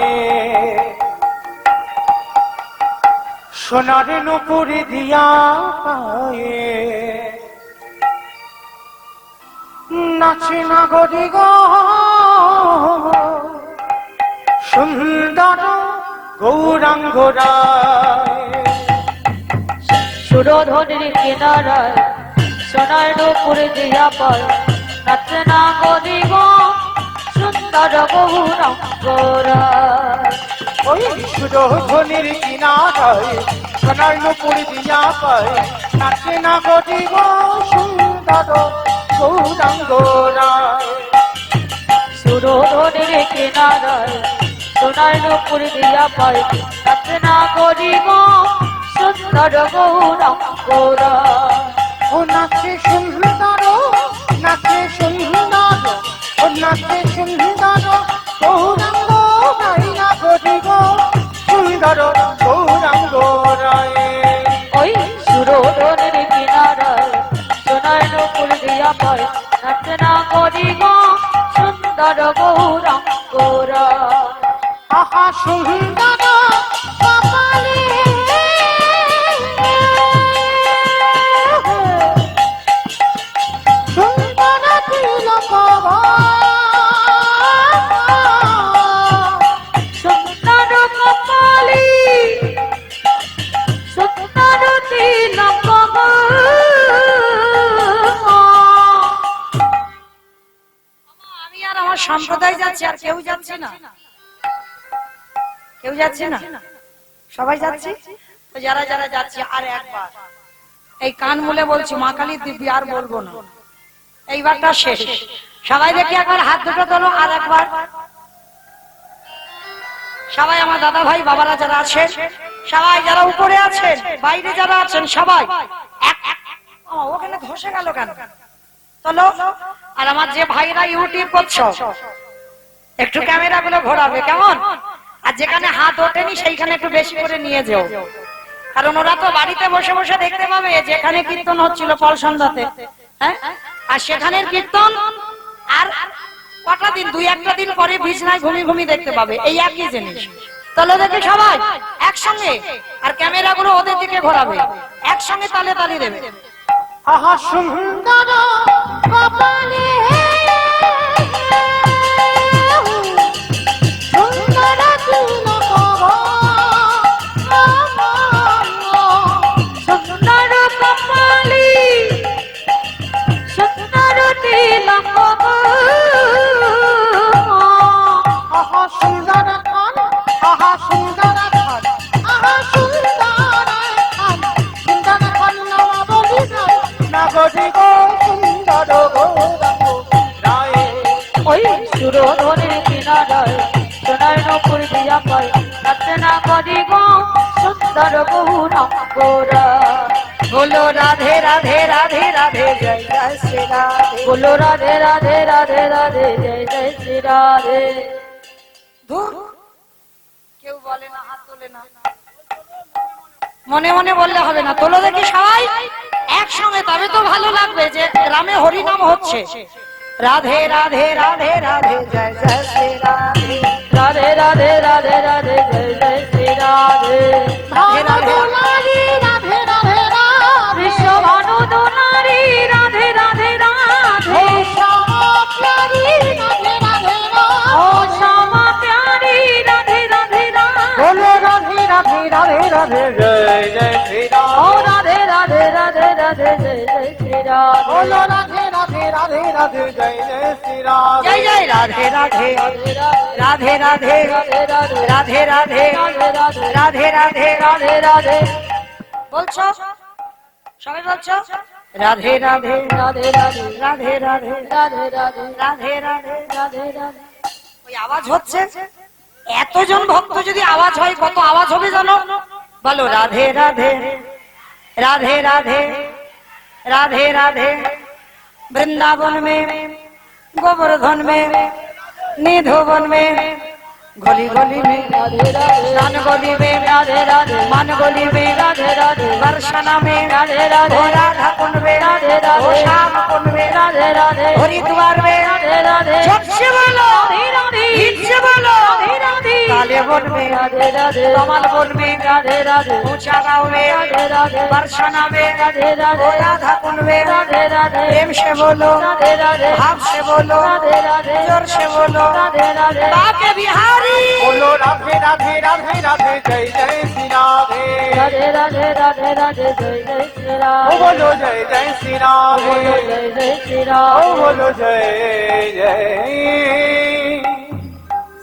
সোনার নুপুর দিয়া পায়ে নাচে নাগরি গো সুন্দর গৌরাঙ্গ রায়। সুরধ্বনির কিনারায় সোনার নুপুর দিয়া পায় নাচে নাগরি গো সুন্দর গৌরাঙ্গ রায়। ওই সুরধ্বনির কিনারায় সোনার নুপুর দিয়া পায় নাচে নাগরি গো সুন্দর গৌরাঙ্গ রায়। সুরধ্বনির কিনারায় সোনার নুপুর দিয়া পায় নাচে নাগরি গো সুন্দর গৌরাঙ্গ রায়। ও নাচে সুন্দর, নাচে সুন্দর, ও নাচে সুন্দর গৌরাঙ্গ রায় নাগরি গো সুন্দর গৌরাঙ্গ রায়। ওই সুরধ্বনির কিনারায় সোনার নুপুর দিয়া পায় নাচে নাগরি গো সুন্দর গৌরাঙ্গ রায়। আহা সুন্দর কপালে সম্প্রদায় যাচ্ছে আর কেউ যাচ্ছে না, কেউ যাচ্ছে না, সবাই যাচ্ছে। তো যারা যারা যাচ্ছে আর একবার এই কান মুলে বলছি, মা কালী দিব্যি আর বলবো না, এইবারটা শেষ। সবাই দেখি একবার হাত দুটো তোলো, আর একবার সবাই আমার দাদা ভাই বাবারা যারা আছেন, সবাই যারা উপরে আছেন, বাইরে যারা আছেন, সবাই ওখানে ধসে গেল কেন, তোলো। আর আমার যে ভাইরা ইউটিউব করছো, একটু ক্যামেরা গুলো ঘোরাবে কেমন, আর যেখানে হাত ওঠেনি সেইখানে একটু বেশি করে নিয়ে যাও, কারণ ওরা তো বাড়িতে বসে বসে দেখতে পাবে যেখানে কীর্তন হচ্ছিল পল সন্ধ্যাতে, হ্যাঁ, আর সেখানের কীর্তন আর কটা দিন, দুই একটা দিন পরে বিছনায় ঘুমিয়ে ঘুমিয়ে দেখতে পাবে, এই একই জিনিস। তাহলে দেখে সবাই একসঙ্গে, আর ক্যামেরা গুলো ওদের দিকে ঘোরাবে, একসঙ্গে তালে তালি দেবে। আহা সুন্দর কপালে সুন্দর তিলক সুন্দর কপালি সুন্দর তিলক আহা সুন্দর কান, আহা সুন্দর কান, আহা সুন্দর কান, সুন্দর কান নামা বলি যায় নাগরি গো সুন্দর গৌরাঙ্গ রায়। ওই সুরধনের কিনারায় সোনার নপুর দিয়া পায় নাচে না করি গো সুন্দর গৌরাঙ্গরা। বলো রাধে রাধে রাধে রাধে জয় জয় শ্রী রাধে। বলো রাধে রাধে রাধে রাধে জয় জয় শ্রী রাধে। ধুর, কেউ বলে না, হাত তোলে না, মনে মনে বললে হবে না, তোলো দেখি সবাই একসঙ্গে, তবে তো ভালো লাগবে যে গ্রামে হরিনাম হচ্ছে। রাধে রাধে রাধে রাধে জয় জয় শ্রী রাধে। রাধে রাধে রাধে রাধে জয় জয় শ্রী রাধে। রাধে রাধে দোলারি রাধে রাধে রাধে বিশ্বভানু দুলারি রাধে রাধে রাধে। শ্যামাপ্যারি রাধে রাধে ও রাধে শ্যামা প্যারি রাধে রাধে রাধে। বলো রাধে রাধে রাধে রাধে জয় জয় শ্রী ও রাম। রাধে রাধে রাধে রাধে জয় জয় শ্রী রাধে। বলো রাধে রাধে রাধে রাধে জয় জয় শ্রী রাম। জয় জয় রাধে রাধে রাধে রাধে রাধে রাধে রাধে রাধে রাধে রাধে রাধে রাধে বলছো, সবাই বলছো রাধে রাধে রাধে রাধে রাধে রাধে রাধে রাধে রাধে রাধে। রাধে রাধে। ওই আওয়াজ হচ্ছে, এতজন ভক্ত যদি আওয়াজ হয় কত আওয়াজ হবে জানো, বলো রাধে রাধে রাধে রাধে রাধে রাধে। वृंदावन में गोवर्धन में निधोवन में गली गली में राधे राधे कान गली में राधे राधे मान गली में राधे राधे बरसाना में राधे राधे ओ राधा कुंड में राधे राधे ओ श्याम कुंड में राधे राधे हरिद्वार में राधे राधे जब से बोलो राधे राधे गीत से बोलो राधे राधे काले वन में राधे राधे कमल वन में राधे राधे ऊंचा गाँव में राधे राधे बरसाना में राधे ओ राधे राधा कुंड में राधे राधे प्रेम से बोलो राधे राधे भाव से बोलो राधे राधे जोर से बोलो राधे राधे बाके बिहारी बोलो राधे राधे राधे राधे जय जय श्री राधे। राधे राधे राधे राधे जय जय श्री ओ राधे। बोलो जय जय श्री बोलो राधे। जय जय श्री ओ राधे। बोलो जय जय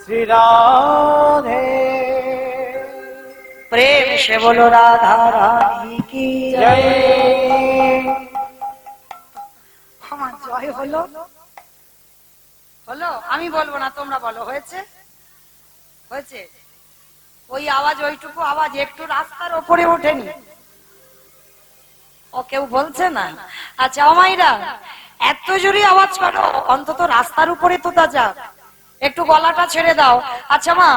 श्री राधे। प्रेम से बोलो राधा रानी की जय। আমার জয় হলো, হলো, আমি বলবো না, তোমরা বলো, হয়েছে হয়েছে। ওই আওয়াজ, ওইটুকু আওয়াজ একটু রাস্তার ওপরে ওঠেনি, ও কেউ বলছে না। আচ্ছা আমাইরা এত জোরে আওয়াজ করো, অন্তত রাস্তার উপরে তো তা যাক, একটু গলাটা ছেড়ে দাও। আচ্ছা মা,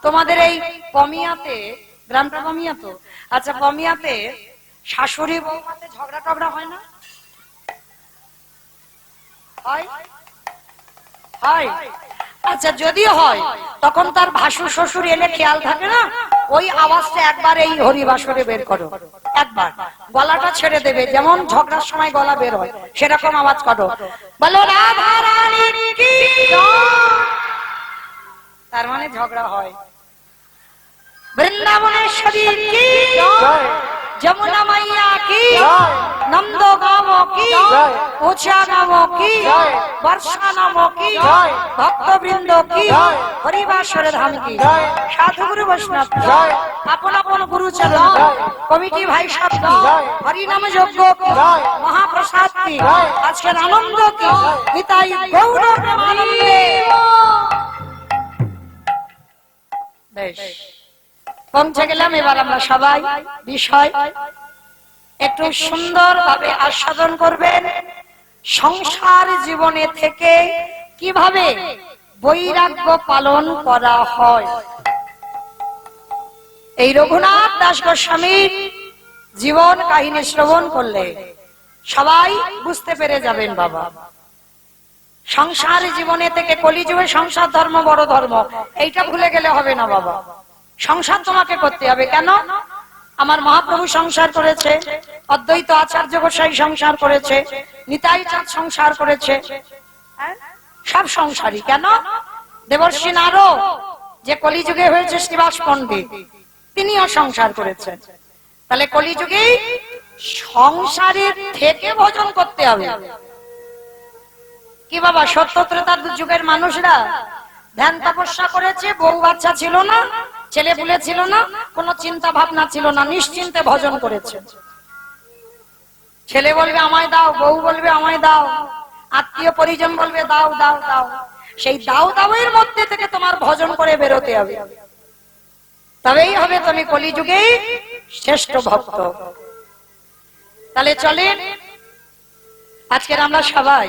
তোমাদের এই কমিয়াতে, গ্রামটা কমিয়া তো, আচ্ছা কমিয়াতে শাশুড়ি বৌমাতে ঝগড়া টগড়া হয় না? হয় হয়। আচ্ছা যদি হয়, তখন তার ভাসুর শ্বশুর এলে খেয়াল থাকে না, ওই আওয়াজটা একবার এই হরিবাসরে বের করো, একবার গলাটা ছেড়ে দেবে, যেমন ঝগড়ার সময় গলা বের হয় সেরকম আওয়াজ করো, বলো রাধা রানীর কি জয়। তার মানে ঝগড়া হয়। বৃন্দাবনেশ্বরী কি জয়। যমুনা মাইয়া কি, জয়। নন্দ গাঁও কি, জয়। উচা গাঁও কি, জয়। বর্ষা নাম কি, জয়। ভক্তবৃন্দ কি, জয়। হরিবাসর ধাম কি, জয়। সাধুগুরু বৈষ্ণব কি, জয়। আপন আপন গুরুচরণ কি, জয়। কমিটি ভাই সব কি, জয়। হরিনাম যজ্ঞ কি, জয়। মহাপ্রসাদ কি, জয়। আজকের আনন্দ কি, নিতাই গৌর প্রেমানন্দে। বেশ, পৌঁছে গেলাম। এবার আমরা সবাই বিষয় একটু সুন্দর ভাবে আস্বাদন করবেন। সংসার জীবনে থেকে কিভাবে বৈরাগ্য পালন করা হয়, এই রঘুনাথ দাস গোস্বামীর জীবন কাহিনী শ্রবণ করলে সবাই বুঝতে পেরে যাবেন বাবা। সংসার জীবনে থেকে কলিযুগে সংসার ধর্ম বড় ধর্ম, এইটা ভুলে গেলে হবে না বাবা। সংসার তোমাকে করতে হবে। কেন? আমার মহাপ্রভু সংসার করেছে, অদ্বৈত আচার্য গোসাই সংসার করেছে, নিতাই চাঁদ সংসার করেছে, সব সংসারী। কেন? দেবর্ষী নারদ যে কলিযুগে হয়েছে শ্রীবাস পণ্ডিত, তিনিও সংসার করেছেন। তাহলে কলিযুগে সংসারের থেকে ভজন করতে হবে। কি বাবা, সত্য ত্রেতার যুগের মানুষরা ধ্যান তপস্যা করেছে, বউ বাচ্চা ছিল না, ছেলে পুলে ছিল না, কোনো চিন্তা ভাবনা ছিল না, নিশ্চিন্তে ভজন করেছে। ছেলে বলবে আমায় দাও, বউ বলবে আমায় দাও, আত্মীয় পরিজন বলবে দাও দাও দাও। সেই দাও দাও এর মধ্যে থেকে তোমার ভজন করে বেরোতে হবে, তবেই হবে তুমি কলিযুগে শ্রেষ্ঠ ভক্ত। তাহলে চলেন আজকের আমরা সবাই